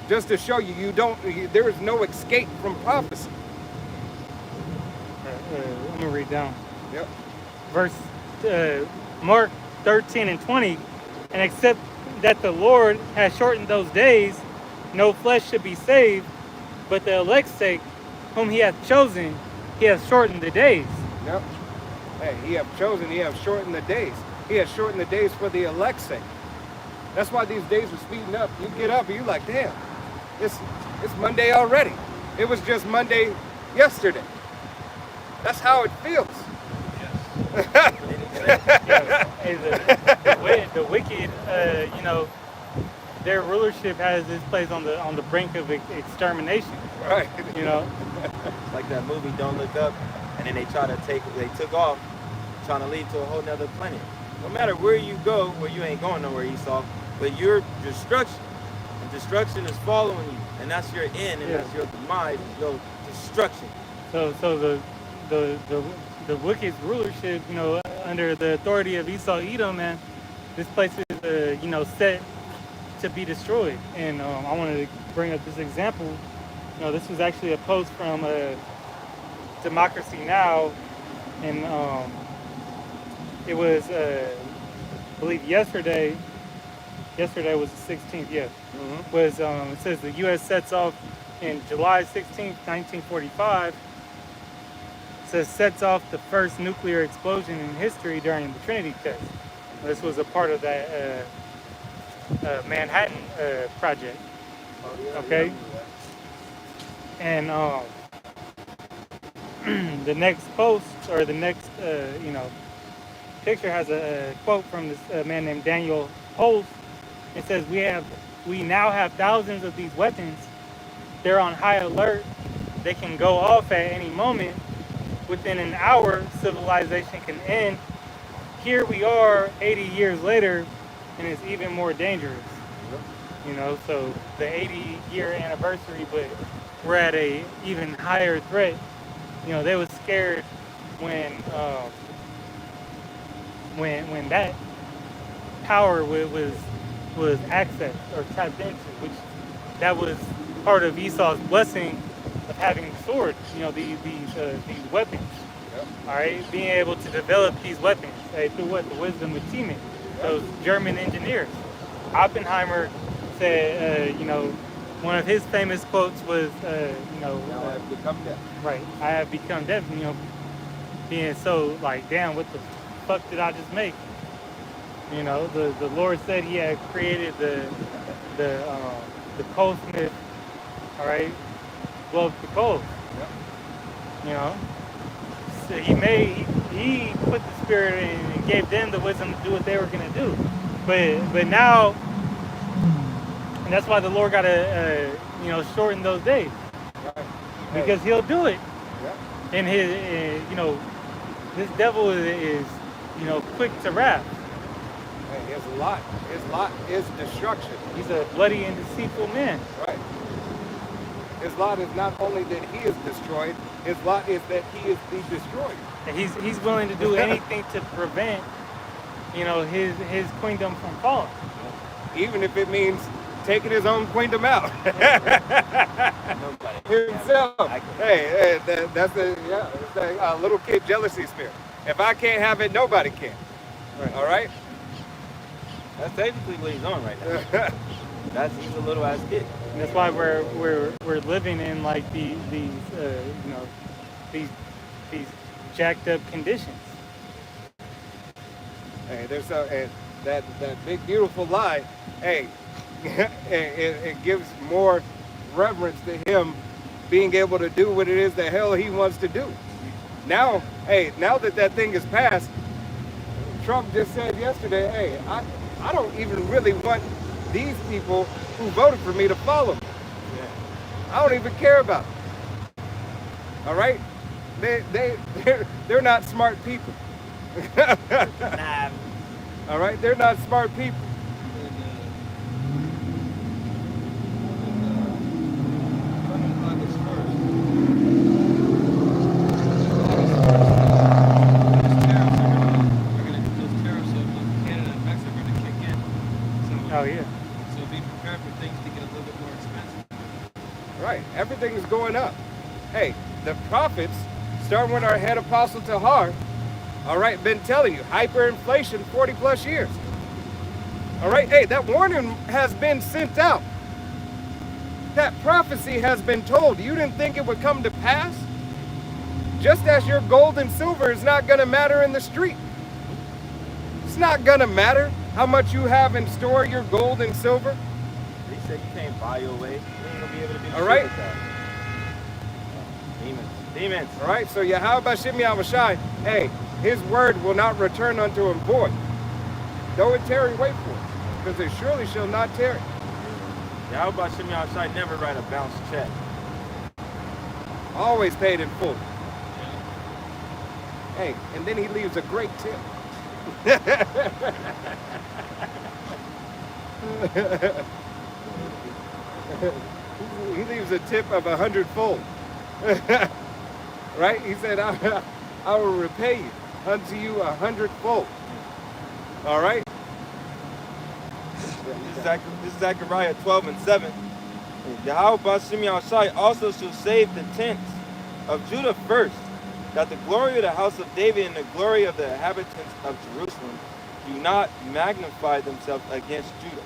just to show you, there is no escape from prophecy.
I'm gonna read down.
Yep.
Verse Mark 13 and 20, and except that the Lord has shortened those days, no flesh should be saved, but the elect's sake, whom he hath chosen, he hath shortened the days.
Yep. Hey, he hath chosen, he hath shortened the days. He has shortened the days for the elect's sake. That's why these days are speeding up. You get up and you're like, damn, it's Monday already. It was just Monday yesterday. That's how it feels.
Hey, the wicked, their rulership has this place on the brink of extermination.
Right.
Like that movie Don't Look Up, and then they took off, trying to lead to a whole nother planet. No matter where you go, well, you ain't going nowhere, Esau, but your destruction. And destruction is following you, and that's your end, and that's your demise, your destruction.
So the wicked rulership, under the authority of Esau Edom, man, this place is, set to be destroyed. And I wanted to bring up this example. This was actually a post from Democracy Now, and it was, I believe, yesterday. Yesterday was the 16th. Yeah, was it says the U.S. sets off in July 16th, 1945. Sets off the first nuclear explosion in history during the Trinity test. This was a part of that Manhattan project. Okay, and the next post, or the next picture, has a quote from this man named Daniel Holt. It says, "We now have thousands of these weapons. They're on high alert. They can go off at any moment. Within an hour, civilization can end. Here we are 80 years later, and it's even more dangerous." So the 80-year anniversary, but we're at a even higher threat. They was scared when that power was accessed or tapped into, which that was part of Esau's blessing of having swords. You know, these weapons.
Yep.
All right, being able to develop these weapons through what? The wisdom of teaming. Those German engineers. Oppenheimer said, you know, one of his famous quotes was, you know,
Now I have become death.
right, I have become deaf. You know, being so like, damn, what the fuck did I just make? You know, the Lord said He had created the coalsmith. All right, well, the coal.
Yep.
You know, so he put the spirit in and gave them the wisdom to do what they were gonna do. But now, and that's why the Lord gotta you know, shorten those days,
Right.
because He'll do it.
Yep.
And you know, this devil is you know, quick to wrath.
Hey, his lot is destruction.
He's a bloody and deceitful man.
Right. His lot is not only that he is destroyed, his lot is that he is the destroyer.
And he's willing to do anything to prevent, you know, his kingdom from falling.
Even if it means taking his own kingdom out. Himself. Hey, that's it's a little kid jealousy spirit. If I can't have it, nobody can.
Right.
All right?
That's technically what he's on right now. He's a little ass kid.
And that's why we're living in like these you know, these jacked up conditions.
Hey, there's that big beautiful lie. Hey, it gives more reverence to him being able to do what it is the hell he wants to do. Now, hey, now that thing is passed, Trump just said yesterday, hey, I don't even really want these people who voted for me to follow me. Yeah. I don't even care about them. All right? They're not smart people.
Nah.
All right? They're not smart people.
Oh yeah.
So be prepared for things to get a little bit more expensive.
Right. Everything is going up. Hey, the prophets, starting with our head apostle Tahar, all right, been telling you, hyperinflation 40 plus years. All right, hey, that warning has been sent out. That prophecy has been told. You didn't think it would come to pass? Just as your gold and silver is not going to matter in the street. It's not going to matter how much you have in store, your gold and silver.
He said you can't buy your way. You ain't gonna be able to do
All right.
shit with that. Demons.
All right, so Yahweh Shem Yahushai, hey, his word will not return unto him void. Though it tarry, wait for it, because it surely shall not tarry.
Yahweh Shem Yahushai never write a bounce check.
Always paid in full. Hey, and then he leaves a great tip. He leaves a tip of 100-fold. Right? He said, I will repay you unto you 100-fold. All right?
This is Zechariah 12:7. Yahweh Shem Yahushai also shall save the tents of Judah first, that the glory of the house of David and the glory of the inhabitants of Jerusalem do not magnify themselves against Judah.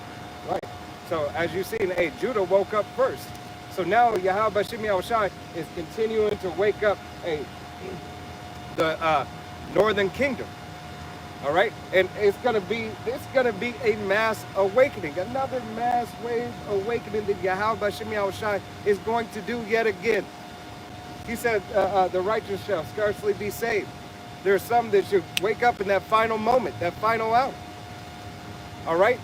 Right. So as you've seen, hey, Judah woke up first. So now Yahweh Shem Yahushai is continuing to wake up, hey, the northern kingdom. All right, and it's gonna be a mass awakening, another mass wave awakening that Yahweh Shem Yahushai is going to do yet again. He said, the righteous shall scarcely be saved. There's some that should wake up in that final moment, that final hour. All right?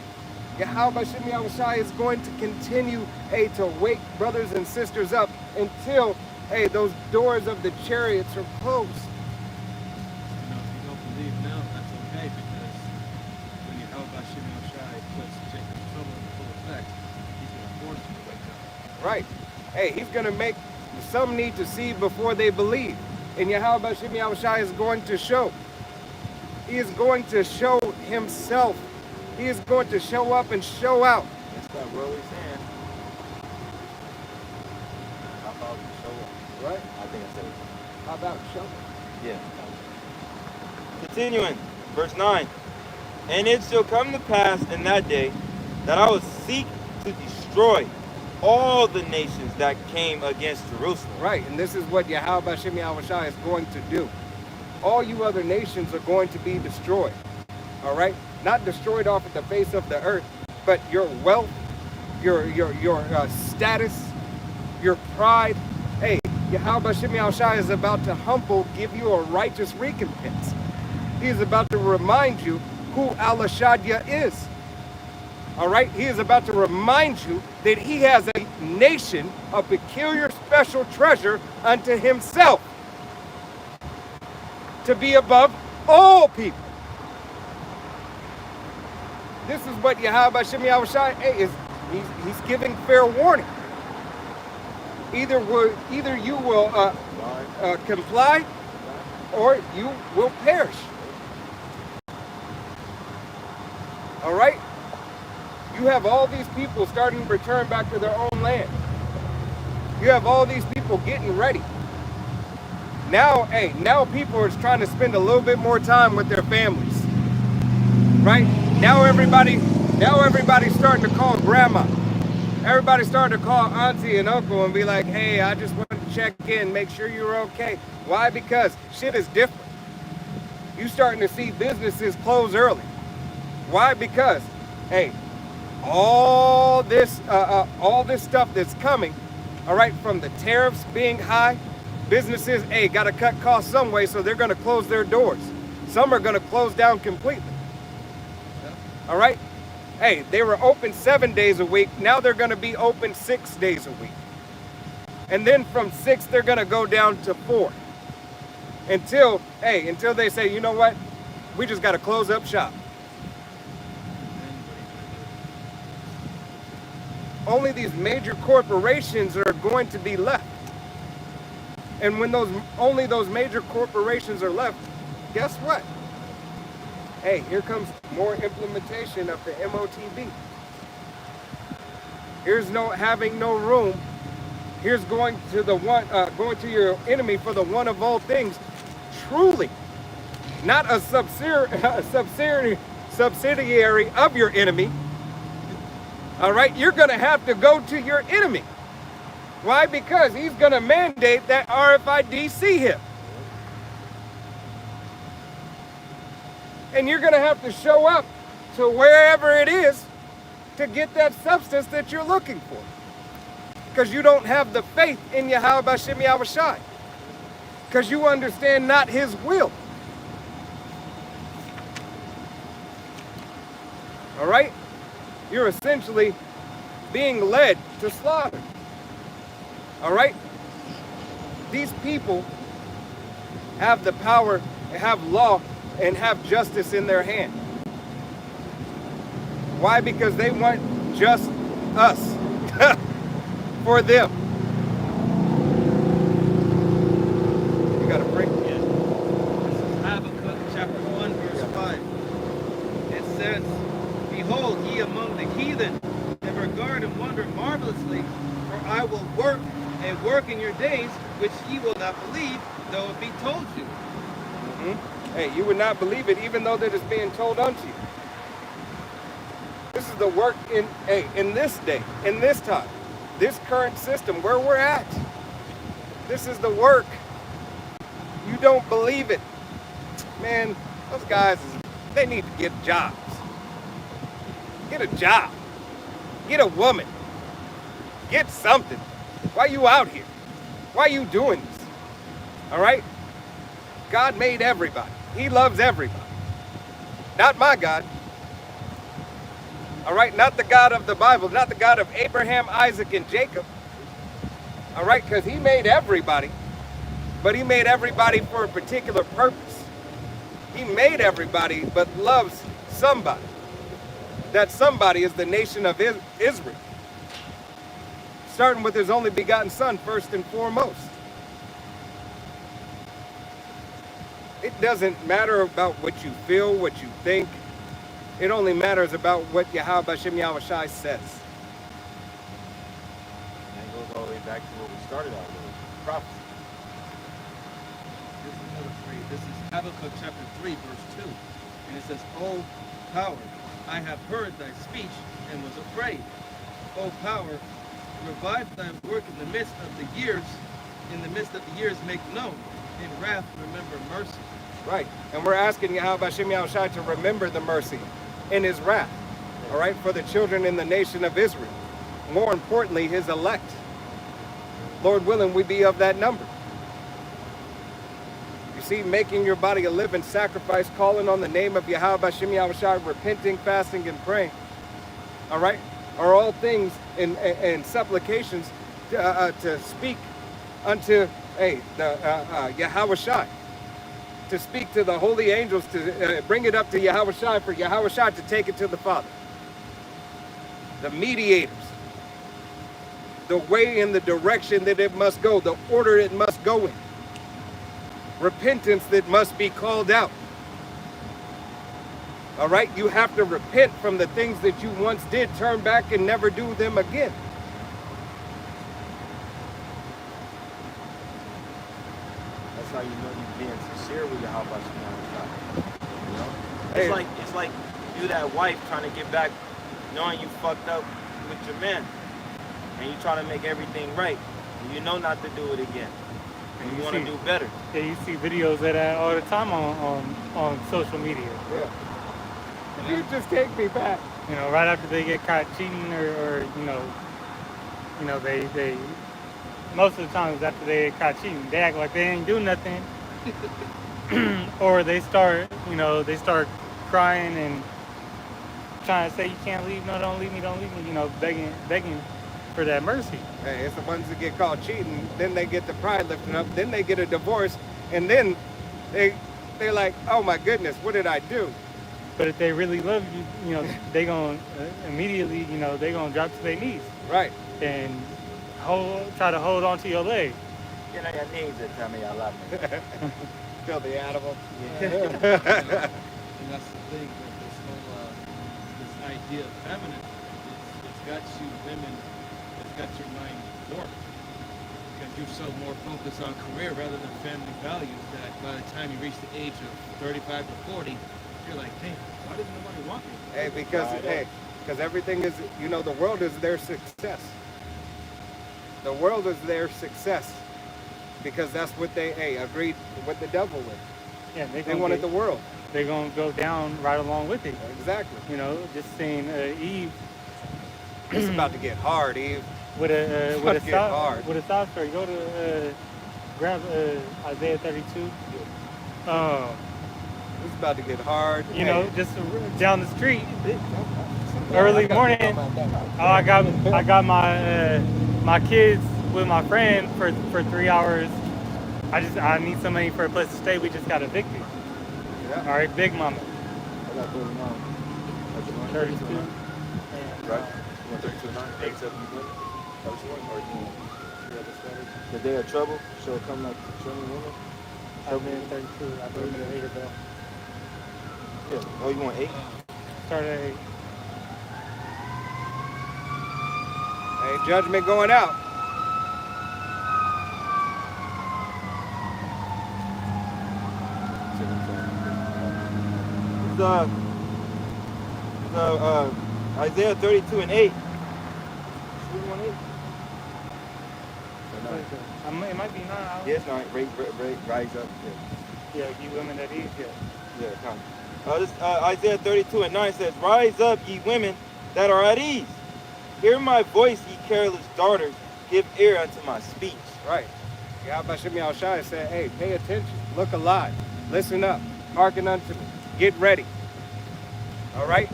Yahweh Shem Yahushai is going to continue, hey, to wake brothers and sisters up until, hey, those doors of the chariots are closed.
You know, if you don't believe now, that's okay, because when Yahweh Shem Yahushai puts Jacob's trouble in full effect, he's going to force you to wake up.
Right. Hey, he's going to make some need to see before they believe. And Yahweh Shem Yahushai is going to show. He is going to show himself He is going to show up and show out.
That's that worldly saying. How about show up?
Right?
I think I said it.
How about show up?
Yeah. Continuing, verse 9. And it shall come to pass in that day that I will seek to destroy all the nations that came against Jerusalem.
Right, and this is what Yahweh Bashem Yahushua is going to do. All you other nations are going to be destroyed. All right? Not destroyed off of the face of the earth, but your wealth, your status, your pride. Hey, Yahweh Bashem Yahushua is about to give you a righteous recompense. He is about to remind you who Al-Ashadya is. All right? He is about to remind you that he has a nation, a peculiar special treasure unto himself, to be above all people. This is what Yahweh Bashem Yahushua is. He's giving fair warning. Either you will comply, or you will perish. All right? You have all these people starting to return back to their own land. You have all these people getting ready. Now, now people are trying to spend a little bit more time with their families. Right? Now everybody's starting to call grandma. Everybody's starting to call auntie and uncle and be like, hey, I just wanted to check in, make sure you're okay. Why? Because shit is different. You starting to see businesses close early. Why? Because, hey, all this stuff that's coming, all right, from the tariffs being high, businesses, hey, got to cut costs some way, so they're going to close their doors. Some are going to close down completely. All right? Hey, they were open 7 days a week. Now they're going to be open 6 days a week. And then from 6, they're going to go down to 4. Until they say, you know what? We just got to close up shop. Only these major corporations are going to be left. And when only those major corporations are left, guess what? Hey, here comes more implementation of the MOTB. Here's having no room. Here's going to your enemy for the one of all things. Truly, not a subsidiary of your enemy. All right, you're going to have to go to your enemy. Why? Because he's going to mandate that RFID see him. And you're going to have to show up to wherever it is to get that substance that you're looking for. Because you don't have the faith in Yahweh Bashem Yahushua. Because you understand not his will. All right? You're essentially being led to slaughter. All right? These people have the power, have law, and have justice in their hand. Why? Because they want just us for them. You got a break?
Yeah. This is Habakkuk chapter 1, verse 5. It says, behold, ye among the heathen, and regard and wonder marvelously, for I will work and work in your days, which ye will not believe, though it be told you.
Hey, you would not believe it, even though that is being told unto you. This is the work in this day, in this time, this current system where we're at. This is the work. You don't believe it. Man, those guys, they need to get jobs. Get a job. Get a woman. Get something. Why you out here? Why you doing this? All right? God made everybody. He loves everybody. Not my God. All right? Not the God of the Bible. Not the God of Abraham, Isaac, and Jacob. All right? Because he made everybody. But he made everybody for a particular purpose. He made everybody, but loves somebody. That somebody is the nation of Israel. Starting with his only begotten son, first and foremost. It doesn't matter about what you feel, what you think. It only matters about what Yahweh Bashem Yahushai says.
And that goes all the way back to what we started out with, prophecy.
This is another phrase. This is Habakkuk chapter 3, verse 2. And it says, O power, I have heard thy speech and was afraid. O power, revive thy work in the midst of the years. In the midst of the years make known. In wrath remember mercy.
Right. And we're asking Yahweh Bashem Yahushai to remember the mercy in his wrath. All right, for the children in the nation of Israel. More importantly, his elect. Lord willing, we be of that number. You see, making your body a living sacrifice, calling on the name of Yahweh Bashem Yahushai, repenting, fasting, and praying. All right, are all things in supplications to speak unto Yahushai, to speak to the holy angels, to bring it up to Yahushai, for Yahushai to take it to the Father. The mediators, the way and the direction that it must go, the order it must go in, repentance that must be called out. All right, you have to repent from the things that you once did, turn back and never do them again.
That's how you know you're being sincere with your how about you know?
Hey.
It's like you that wife trying to get back, knowing you fucked up with your man, and you trying to make everything right, and you know not to do it again, and you want to do better.
Yeah, you see videos of that all the time on social media.
Yeah. You just take me back.
You know, right after they get caught cheating, or they most of the times after they get caught cheating, they act like they ain't do nothing, or they start crying and trying to say, you can't leave, no, don't leave me, you know, begging for that mercy.
Hey, it's the ones that get caught cheating, then they get the pride lifted up, then they get a divorce, and then they're like, oh my goodness, what did I do?
But if they really love you, you know, they gonna immediately, you know, they gonna drop to their knees.
Right.
And try to hold on to your leg.
Get on your knees and tell me I love me.
Feel the animal.
And that's the thing with this whole this idea of feminine. It's got you women, it's got your mind warped. Because you're so more focused on career rather than family values that by the time you reach the age of 35 to 40, you're like, hey, why doesn't nobody want me?
Hey, because everything is, you know, the world is their success. The world is their success. Because that's what they agreed with the devil with.
Yeah,
they wanted the world.
They're gonna go down right along with it.
Exactly.
You know, just seeing Eve.
It's about to get hard, Eve.
With a side story. Go to grab Isaiah 32.
It's about to get hard.
You know, just down the street, early morning. I got my kids with my friend for 3 hours. I need somebody for a place to stay. We just got evicted.
Yeah.
All right, Big Mama.
I got 39.
32.
Right? You want 32 and 9? 8, 7, the day of trouble shall come like children women.
Isaiah 32. I believe the later bell.
Yeah. Oh, you want 8?
Start at 8.
Hey, judgment going out.
Isaiah 32 and 8.
It might be 9.
Yes, 9. Rise up.
Yeah, you women that eat, yeah.
Yeah, kind of. Isaiah 32 and 9 says, rise up, ye women that are at ease. Hear my voice, ye careless daughters. Give ear unto my speech.
Right. Yahweh Shem Yahushai said, hey, pay attention. Look alive. Listen up. Hearken unto me. Get ready. All right?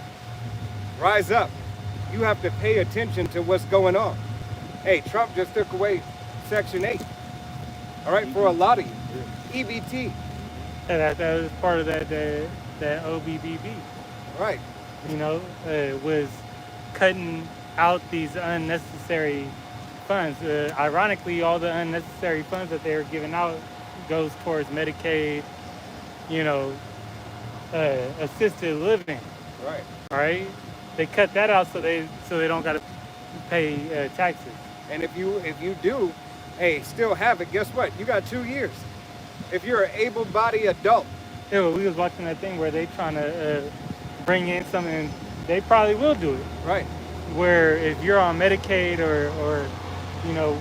Rise up. You have to pay attention to what's going on. Hey, Trump just took away Section 8. All right, for a lot of you. EBT.
Yeah, that was part of that OBBB.
Right.
You know, was cutting out these unnecessary funds. Ironically, all the unnecessary funds that they were giving out goes towards Medicaid, you know, assisted living.
Right.
Right? They cut that out so they don't got to pay taxes.
And if you do, hey, still have it, guess what? You got 2 years. If you're an able-bodied adult.
Yeah, well, we was watching that thing where they trying to bring in something. They probably will do it.
Right.
Where if you're on Medicaid or you know,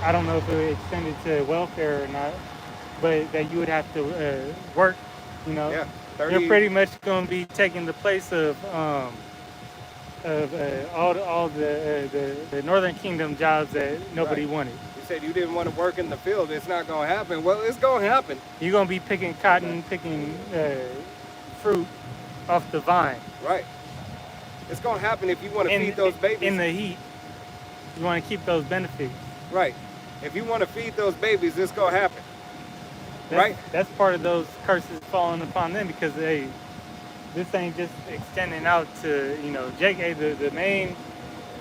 I don't know if it extended to welfare or not, but that you would have to work. You know,
Yeah.
you're pretty much going to be taking the place of all the Northern Kingdom jobs that nobody wanted.
You said you didn't want to work in the field. It's not going to happen. Well, it's going to happen.
You're going to be picking cotton, picking fruit off the vine.
Right. It's going to happen if you want to feed those babies.
In the heat, you want to keep those benefits.
Right. If you want to feed those babies, it's going to happen. Right?
That's part of those curses falling upon them because this ain't just extending out to, you know, JK, the main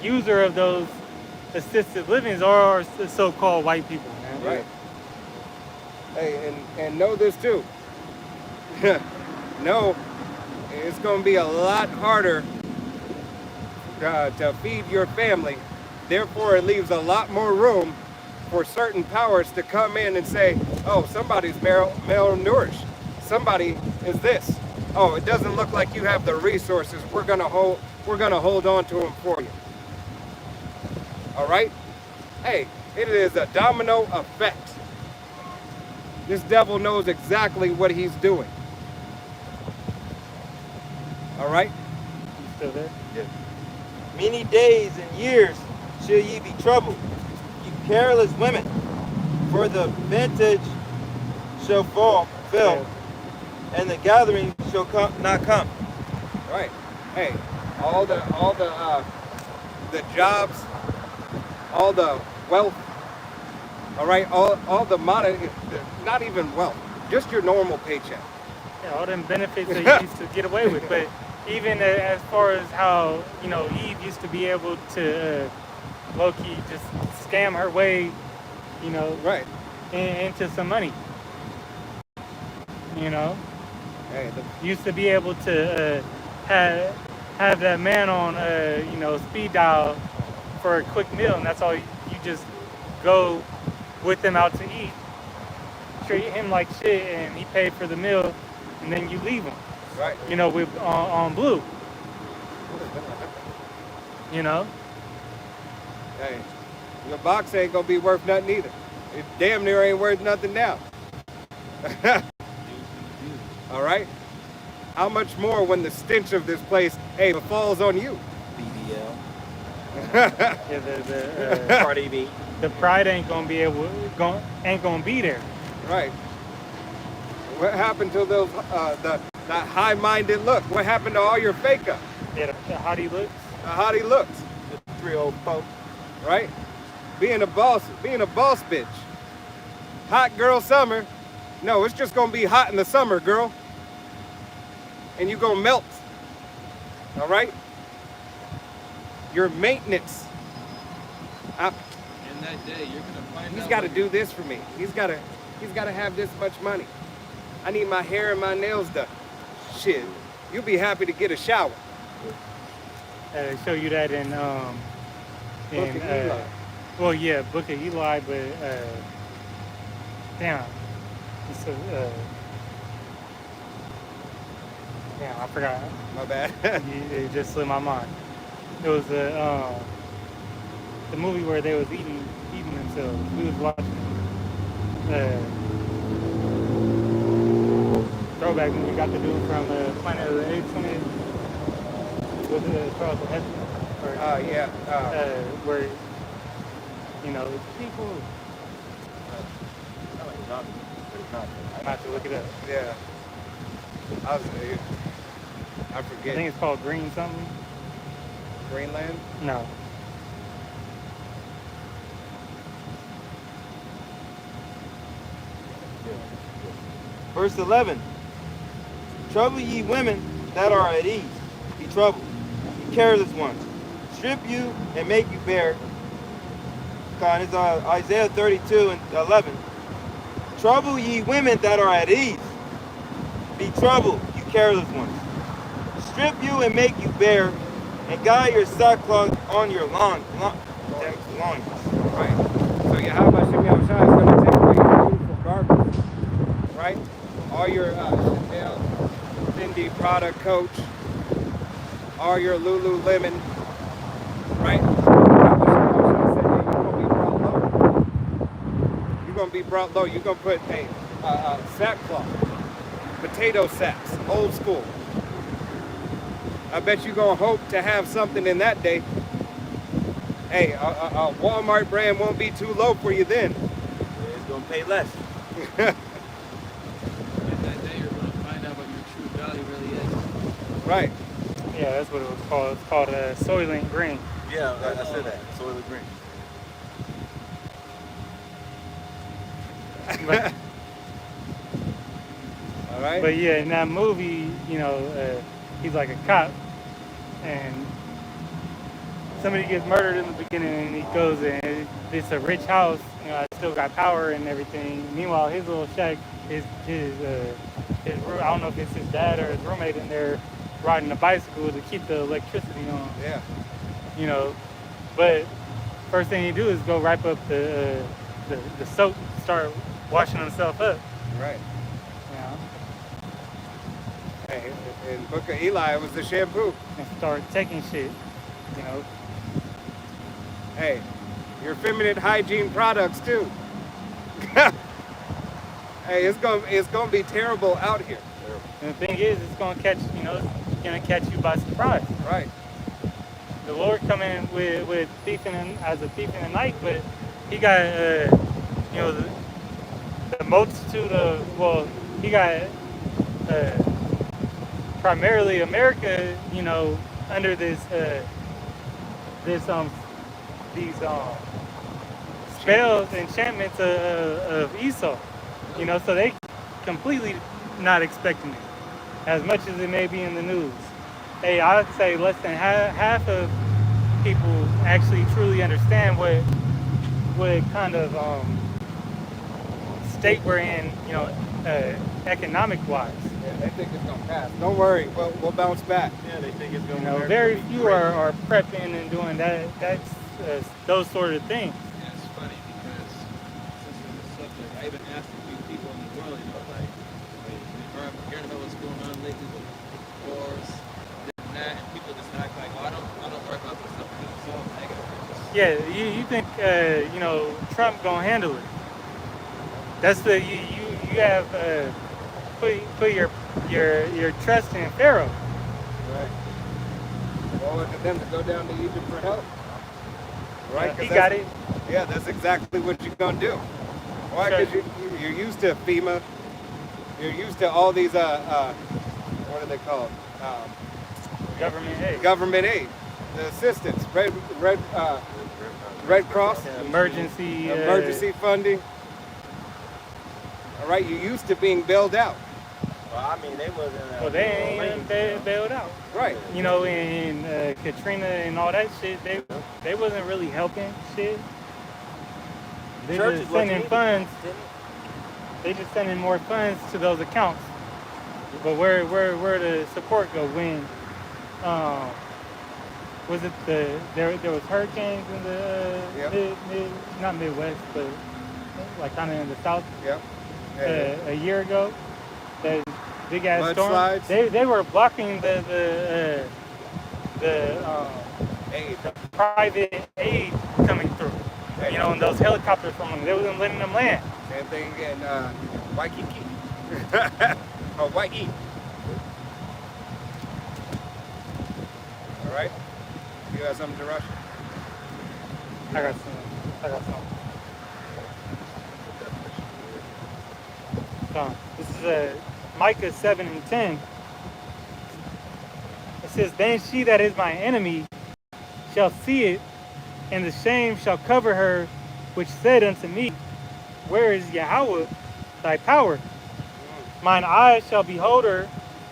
user of those assisted livings are the so-called white people, man.
Right. Hey, and know this too. No, it's going to be a lot harder to feed your family. Therefore, it leaves a lot more room for certain powers to come in and say, oh, somebody's malnourished. Somebody is this. Oh, it doesn't look like you have the resources. We're gonna hold on to them for you. All right? Hey, it is a domino effect. This devil knows exactly what he's doing. All right?
You still there?
Yeah. Many days and years shall ye be troubled, you careless women, for the vintage shall fail, and the gathering shall not come.
Right. Hey, all the jobs, all the wealth, all right, all the money, not even wealth, just your normal paycheck.
Yeah, all them benefits that you used to get away with. But even as far as how, you know, Eve used to be able to low-key just scam her way, you know,
right,
into some money. You know,
hey,
used to be able to have that man on, you know, speed dial for a quick meal, and that's all. You just go with him out to eat, treat him like shit, and he paid for the meal, and then you leave him.
Right.
You know, with on blue. You know.
Hey, your box ain't gonna be worth nothing either. It damn near ain't worth nothing now. All right? How much more when the stench of this place, hey, falls on you?
BBL.
Yeah, the
Cardi B.
The pride ain't gonna be there.
Right. What happened to those that high-minded look? What happened to all your fake up?
Yeah, the hottie looks.
The hottie looks.
The 3 old folks.
Right? Being a boss bitch. Hot girl summer. No, it's just gonna be hot in the summer, girl. And you gonna melt. All right? Your maintenance.
In that day, you're gonna find out.
He's got to do this for me. He's got to have this much money. I need my hair and my nails done. Shit, you'll be happy to get a shower.
Show you that in
Book of Eli.
Well, yeah, Book of Eli, but damn, it's damn, I forgot.
My bad.
It just slipped my mind. It was the movie where they was eating themselves. We was watching throwback movie. Got the dude from Planet of the Apes in it with Charles Heston.
Yeah.
Where you know people. I'm about to look it up.
Yeah. I
I
forget.
think it's called Green something.
Greenland?
No.
Verse 11. Trouble ye women that are at ease. Be troubled, ye careless ones. Strip you and make you bare. It's Isaiah 32 and 11. Trouble ye women that are at ease. Be troubled, you careless ones. strip you and make you bare, and gather your sackcloth on your loins.
Right. So Yahweh Hashem Yahushua is going to take away your beautiful garments. Right? All your Chanel, Fendi, Prada, Coach, all your Lululemon. Right? You're going to be brought low. You're going to put a sackcloth, potato sacks, old school. I bet you're going to hope to have something in that day. Hey, a Walmart brand won't be too low for you then.
Yeah, it's going to pay less.
In that day, you're going to find out what your true value really is.
Right.
Yeah, that's what it was called. It's called Soylent Green.
Yeah, I said that. Soylent Green.
But,
All right.
but yeah, in that movie, you know, he's like a cop, and somebody gets murdered in the beginning, and he goes in. It's a rich house, you know, it's still got power and everything. Meanwhile, his little shack, his I don't know if it's his dad or his roommate in there riding a bicycle to keep the electricity on.
Yeah.
You know, but first thing you do is go wipe up the soap, start washing himself up.
Right.
You know,
Hey, in Book of Eli, it was the shampoo.
and start taking shit. You know,
Hey, your feminine hygiene products too. Hey, it's gonna be terrible out here.
and the thing is, it's gonna catch you by surprise.
Right.
The Lord come in with as a thief in the night, but he got you know the multitude of he got primarily America, you know, under these spells, enchantments of Esau, you know, so they completely not expecting it, as much as it may be in the news. Hey, I'd say less than half of people actually truly understand what kind of state we're in, you know, economic-wise.
Yeah, they think it's gonna pass. Don't worry, we'll bounce back.
Yeah, they think it's going
You
to
know, very few are prepping and doing that's those sort of things.
Yeah, it's funny because since we're on the subject, I even asked a few people in the world, you know, like, we're hearing about what's going on lately with wars, this and that, and people just act like, oh, I don't worry about this stuff because it's all negative.
Yeah, you think you know, Trump gonna handle it? That's you have put your trust in Pharaoh.
Right. Well, look at them to go down to Egypt for help. Right. 'Cause
He got it.
Yeah, that's exactly what you're gonna do. Why?
Sure.
Because you're used to FEMA. You're used to all these what are they called?
Government aid.
Government aid, the assistance, Red Cross, emergency funding. All right, you're used to being bailed out.
Well, I mean, they wasn't.
Well, they ain't even bailed out.
Right.
You know, in Katrina and all that shit, they wasn't really helping shit. They
Churches
just sending
wasn't
funds. They just sending more funds to those accounts. But where the support go when? Was it there was hurricanes in the not Midwest, but like kind of in the South?
Yep.
A year ago, the big ass storm.
Mudslides.
They were blocking the private aid coming through. You know, and those helicopters from them, they wasn't letting them land.
Same thing in Waikiki. Or Waikiki. All right. You got something to rush?
I got some. So, this is Micah 7:10. It says, "Then she that is my enemy shall see it, and the shame shall cover her, which said unto me, Where is Yahweh thy power? Mine eyes shall behold her,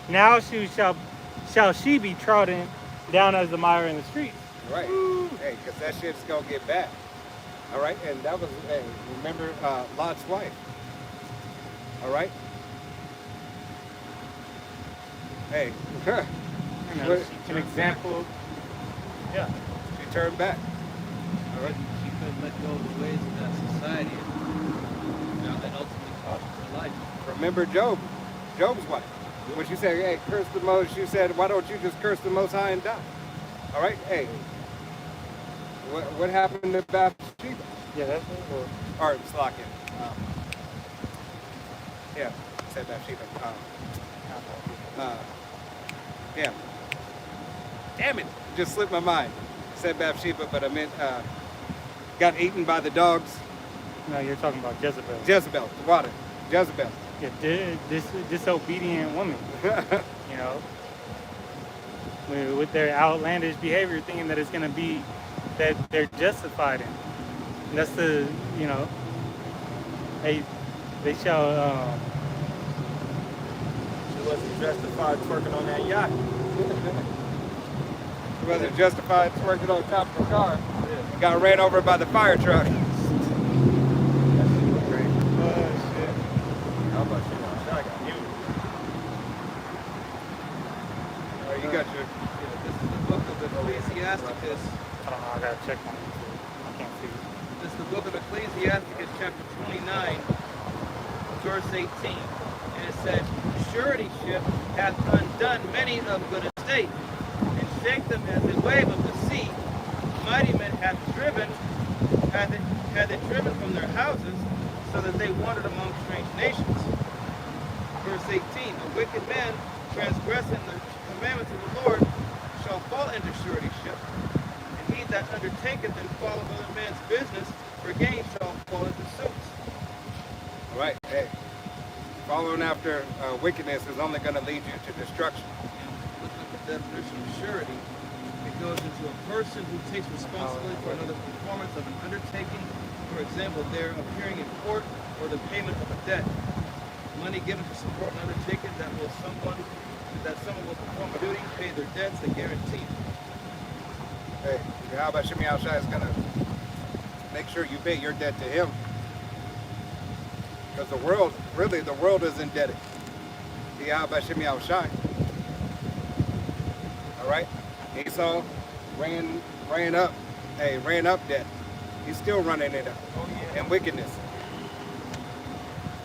now shall she be trodden down as the mire in the streets."
Right. Hey, because that shit's going to get bad. All right. And that was, hey, remember Lot's wife. All right. Hey,
you know, an example. Yeah.
She turned back. All right.
She couldn't let go of the ways of that society, and ultimately cost her life.
Remember Job's wife. When she said, hey, curse the Most, she said, why don't you just curse the Most High and die? All right, hey. What happened to Bathsheba?
Yeah, that's it.
Or Slakin. Yeah, said Bathsheba. Yeah. Damn it, just slipped my mind. Said Bathsheba, but I meant got eaten by the dogs.
No, you're talking about Jezebel.
Jezebel, the water. Jezebel.
Yeah, this disobedient woman. You know, with their outlandish behavior, thinking that it's going to be that they're justified in. And that's the, you know, they shall.
She wasn't justified twerking on that yacht.
She wasn't justified twerking on top of the car.
Yeah.
Got ran over by the fire truck.
That shit was great.
Oh, shit.
How about you? I got you.
All right, you got your...
This is the book of Ecclesiasticus.
I don't know. I gotta check on it. I can't see.
This is the book of Ecclesiasticus, chapter 29, verse 18. And it said, suretyship hath undone many of good estate, and shake them as a wave of the sea. Mighty men hath it driven from their houses, so that they wandered among strange nations. Verse 18, a wicked man transgressing the commandments of the Lord shall fall into suretyship, and he that undertaketh and follow another man's business for gain shall fall into suits.
All right, hey. Following after wickedness is only going to lead you to destruction.
Look at the definition of surety. It goes into a person who takes responsibility for another performance of an undertaking. For example, their appearing in court or the payment of a debt. Money given to support an undertaking that someone will perform a duty, pay their debts, and guarantee.
Hey, how about Shimei Al-Shai is going to make sure you pay your debt to him? Because the world is indebted to Yahweh Shimei Al-Shai. All right? Esau ran up debt. He's still running it up.
Oh, yeah.
And wickedness.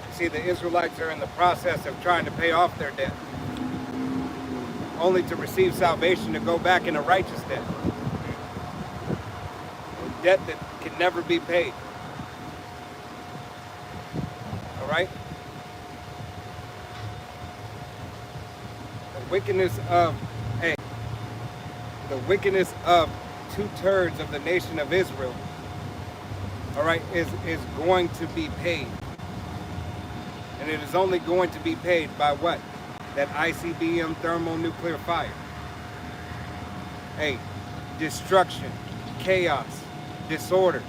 You see, the Israelites are in the process of trying to pay off their debt, only to receive salvation to go back into righteous debt. A debt that can never be paid. All right? The wickedness of 2/3 of the nation of Israel, all right, is going to be paid. And it is only going to be paid by what? That ICBM thermonuclear fire. Hey, destruction, chaos, disorder,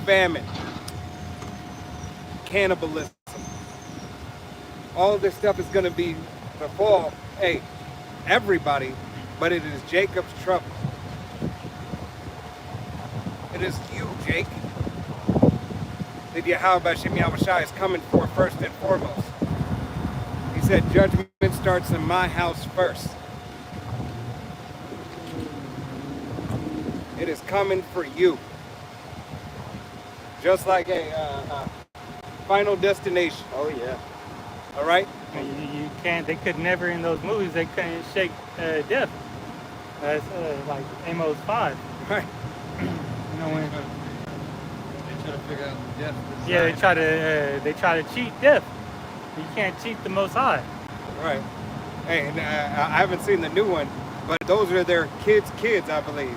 famine, cannibalism. All of this stuff is going to be befall, hey, everybody, but it is Jacob's trouble. It is you, Jake, that Yahweh Shimei Al-Shai is coming for first and foremost. He said, judgment starts in my house first. It is coming for you. Just like a Final Destination.
Oh, yeah.
All right?
You can't. They could never in those movies. They couldn't shake death. That's like Amos 5.
Right.
You know when?
They try to figure out the death.
Yeah, they try to cheat death. You can't cheat the Most High.
Right. Hey, and, I haven't seen the new one, but those are their kids' I believe.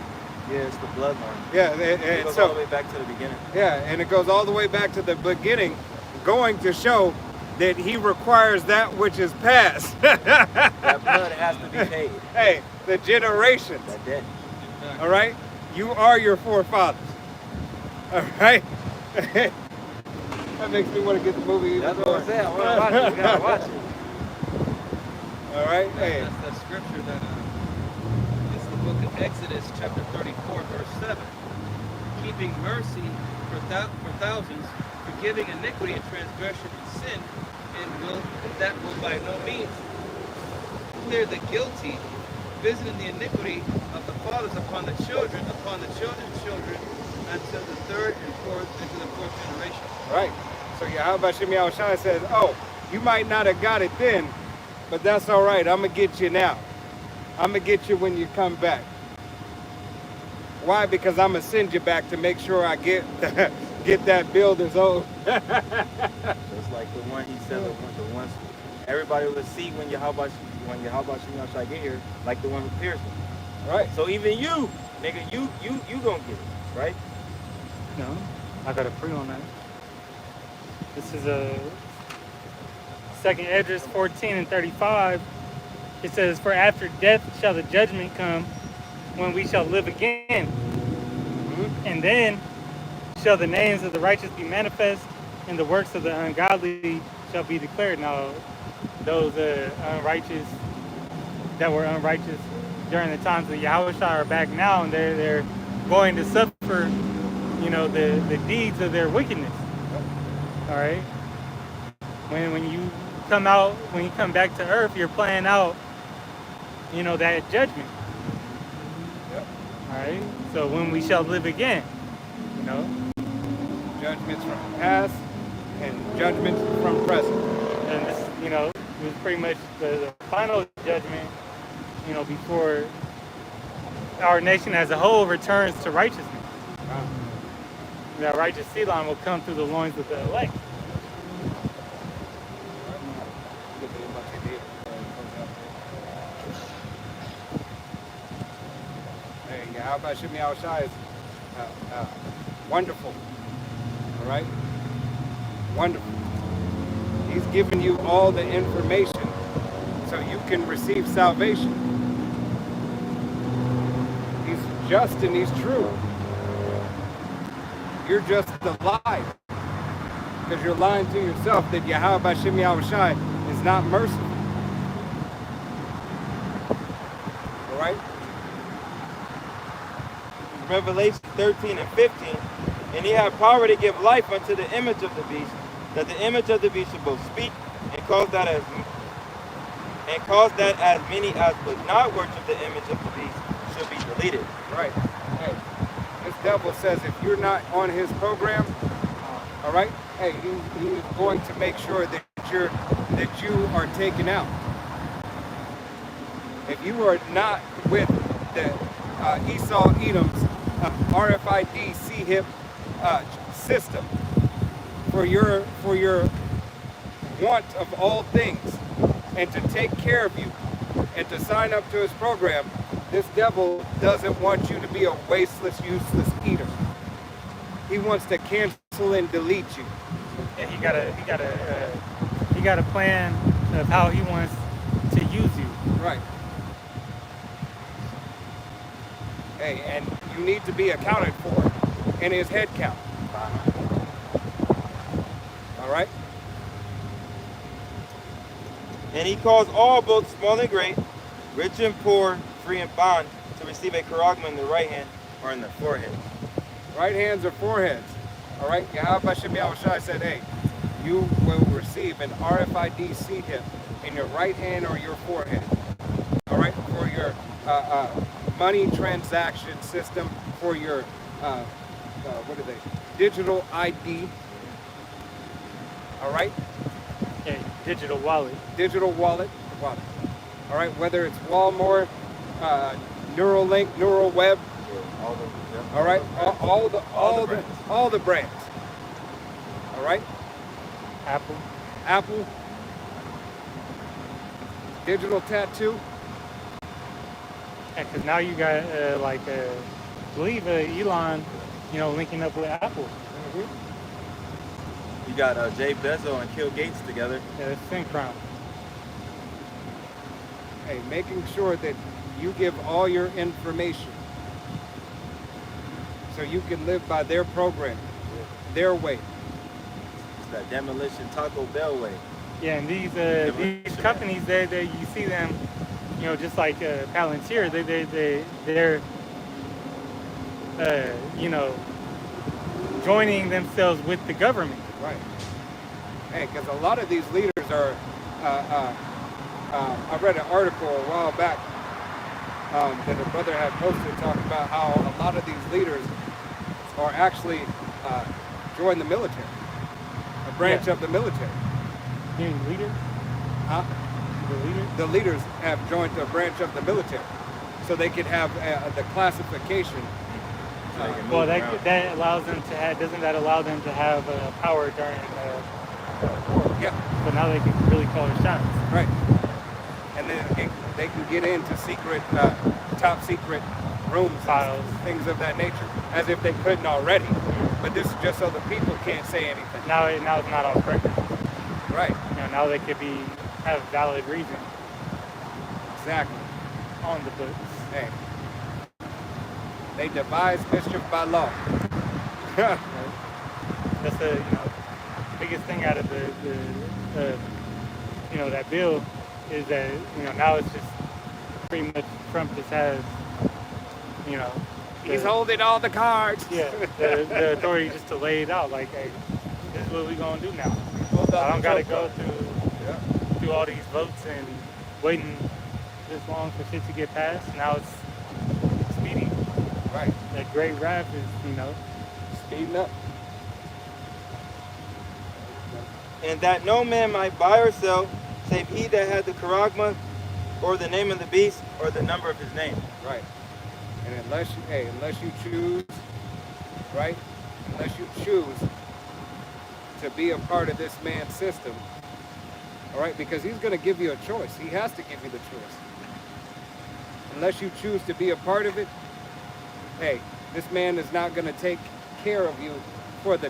Yeah, it's the bloodline.
Yeah,
It goes all the way back to the beginning.
Yeah, and it goes all the way back to the beginning, going to show that he requires that which is past.
That blood has to be paid.
Hey, the generations.
That debt.
All right? You are your forefathers. All right? That makes me want to get the movie.
That's what I'm saying. I want to watch it. You gotta watch it.
All right? Hey.
That's that scripture that it's the book of Exodus, chapter 34, verse 7. Keeping mercy for thousands, forgiving iniquity and transgression and sin, and that will by no means clear the guilty, visiting the iniquity of the fathers upon the children's children, unto the third and fourth generation.
Right. So Yahweh Shem Yahushua says, oh, you might not have got it then, but that's all right. I'm going to get you now. I'm going to get you when you come back. Why? Because I'm going to send you back to make sure I get that builder's oath.
Just like the one he said, the ones everybody will see when Yahweh Shem Yahushua get here, like the one who pierced him.
Right.
So even you, nigga, you gonna get it, right?
No, I got a pre on that. This is a 2nd Esdras 14 and 35. It says, "For after death shall the judgment come, when we shall live again. And then shall the names of the righteous be manifest, and the works of the ungodly shall be declared." Now, those unrighteous that were unrighteous during the times of Yahushua are back now, and they're going to suffer, the deeds of their wickedness. All right. When you come back to earth, you're playing out, that judgment. All right. So when we shall live again,
Judgments from past and judgments from present.
and this, it was pretty much the final judgment, before our nation as a whole returns to righteousness. That righteous seed line will come through the loins of the elect.
Hey, Yahweh Shem Yahushua is wonderful. All right? Wonderful. He's given you all the information so you can receive salvation. He's just and he's true. You're just a lie. Because you're lying to yourself that Yahweh Shem Yahushua is not merciful. All right?
Revelation 13 and 15, "And he had power to give life unto the image of the beast, that the image of the beast should both speak and cause that as many as would not worship the image of the beast should be deleted."
Right. Hey, this devil says if you're not on his program, all right, hey, he is going to make sure that you are taken out. If you are not with the Esau Edom's RFID C-HIP system for your want of all things, and to take care of you, and to sign up to his program, this devil doesn't want you to be a wasteless, useless eater. He wants to cancel and delete you.
Yeah, he got a plan of how he wants to use you.
Right. Hey, and you need to be accounted for in his head count. All right?
"And he caused all, both small and great, rich and poor, free and bond, to receive a charagma in the right hand or in the forehead."
Right hands or foreheads. All right? Yahweh Shem Yahushua said, hey, you will receive an RFID C-HIP in your right hand or your forehead. All right? For your money transaction system, for your, digital ID. All right?
Yeah, digital wallet.
Digital wallet. All right? Whether it's Walmart, Neuralink, Neuralweb. All right? All the brands. All right? Apple. Digital tattoo.
Yeah, because now you got I believe Elon, linking up with Apple.
You got Jay Bezos and Bill Gates together.
Yeah, it's synchron.
Hey, making sure that you give all your information so you can live by their program, their way.
It's that demolition Taco Bell way.
Yeah, and these companies, they you see them, just like Palantir, they're joining themselves with the government.
Right. Hey, because a lot of these leaders are I read an article a while back that a brother had posted talking about how a lot of these leaders are actually joined the military, a branch of the military.
Being leaders? The leaders?
The leaders have joined a branch of the military, so they can have the classification.
Well, that allows them to have, doesn't that allow them to have power during war?
Yeah.
So now they can really call their shots.
Right. And then they can get into secret, top secret rooms,
Files,
things of that nature, as if they couldn't already. But this is just so the people can't say anything.
Now it's not on record.
Right.
Now they could have valid reason
Exactly.
on the books.
Hey. They devise mischief by law.
Right? That's the biggest thing out of the that bill is that now it's just pretty much Trump just has
He's holding all the cards.
Yeah, the authority just to lay it out like, hey, this is what we're gonna do now. I don't gotta go through all these votes and waiting this long for shit to get passed. Now it's speedy.
Right.
That great rap is
Speeding up.
And that no man might buy or sell, save he that had the charagma, or the name of the beast, or the number of his name.
Right. And unless you choose, right? Unless you choose to be a part of this man's system, all right? Because he's going to give you a choice. He has to give you the choice. Unless you choose to be a part of it, hey, this man is not going to take care of you for the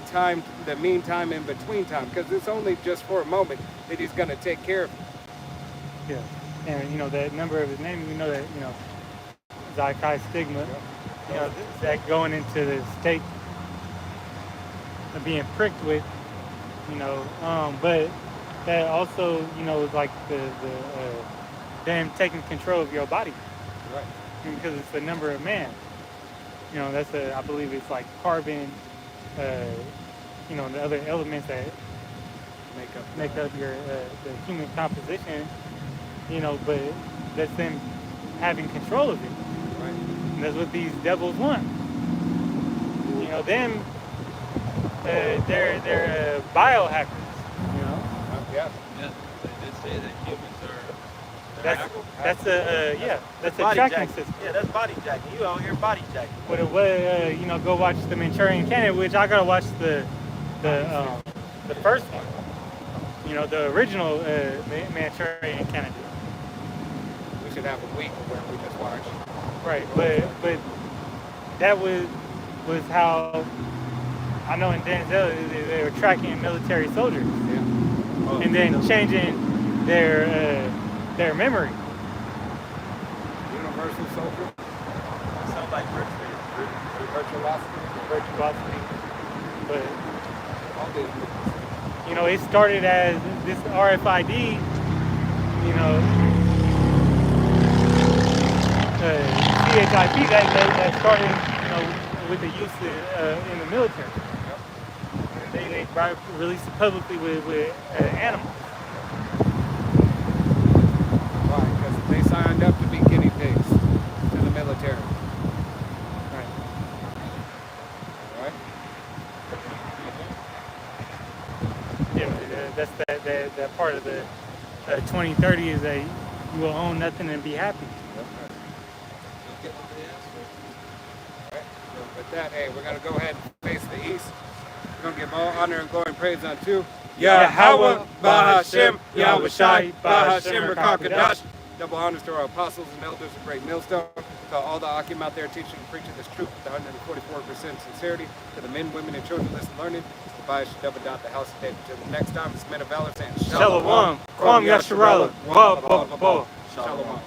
meantime in between time, because it's only just for a moment that he's going to take care of you.
Yeah, and that number of his name, that Zykai stigma, that going into the state of being pricked with, but that also, is like the them taking control of your body,
Right.
because it's the number of man. That's I believe it's like carbon, and the other elements that make up your the human composition, but that's them having control of it.
Right.
And that's what these devils want. Them, they're biohackers.
Yeah.
Yeah, they did say that humans are.
That's a
Body
tracking
jacking.
system.
Yeah, that's body jacking. You out here body jacking.
But go watch the Manchurian Candidate, which I gotta watch the first one. The original Manchurian Candidate.
We should have a week where we just watch.
Right, but that was how I know in Denzel they were tracking military soldiers, and then changing their memory.
Universal soldier.
Sounds like
Virtuosity. But
All these.
it started as this RFID, CHIP that started, with the use in the military. They released it publicly with animals.
Why? Because they signed up to be guinea pigs to the military.
Right.
Right?
Yeah, that's that part of the 2030 is that you will own nothing and be happy.
With that, hey, we're going to go ahead and face the east. We're going to give all honor and glory and praise unto Yahweh, Bahashem, Yahweh Shai, Bahashem, Rakakadash. Double honors to our apostles and elders of Great Millstone, to all the Akim out there teaching and preaching this truth with 144% sincerity, to the men, women, and children listening learning, to Bayash Double Dot, the house of David. Until the next time, it's Men of Valor saying
Shalom. Kwam Yasharala. Ba, ba, ba, ba.
Shalom.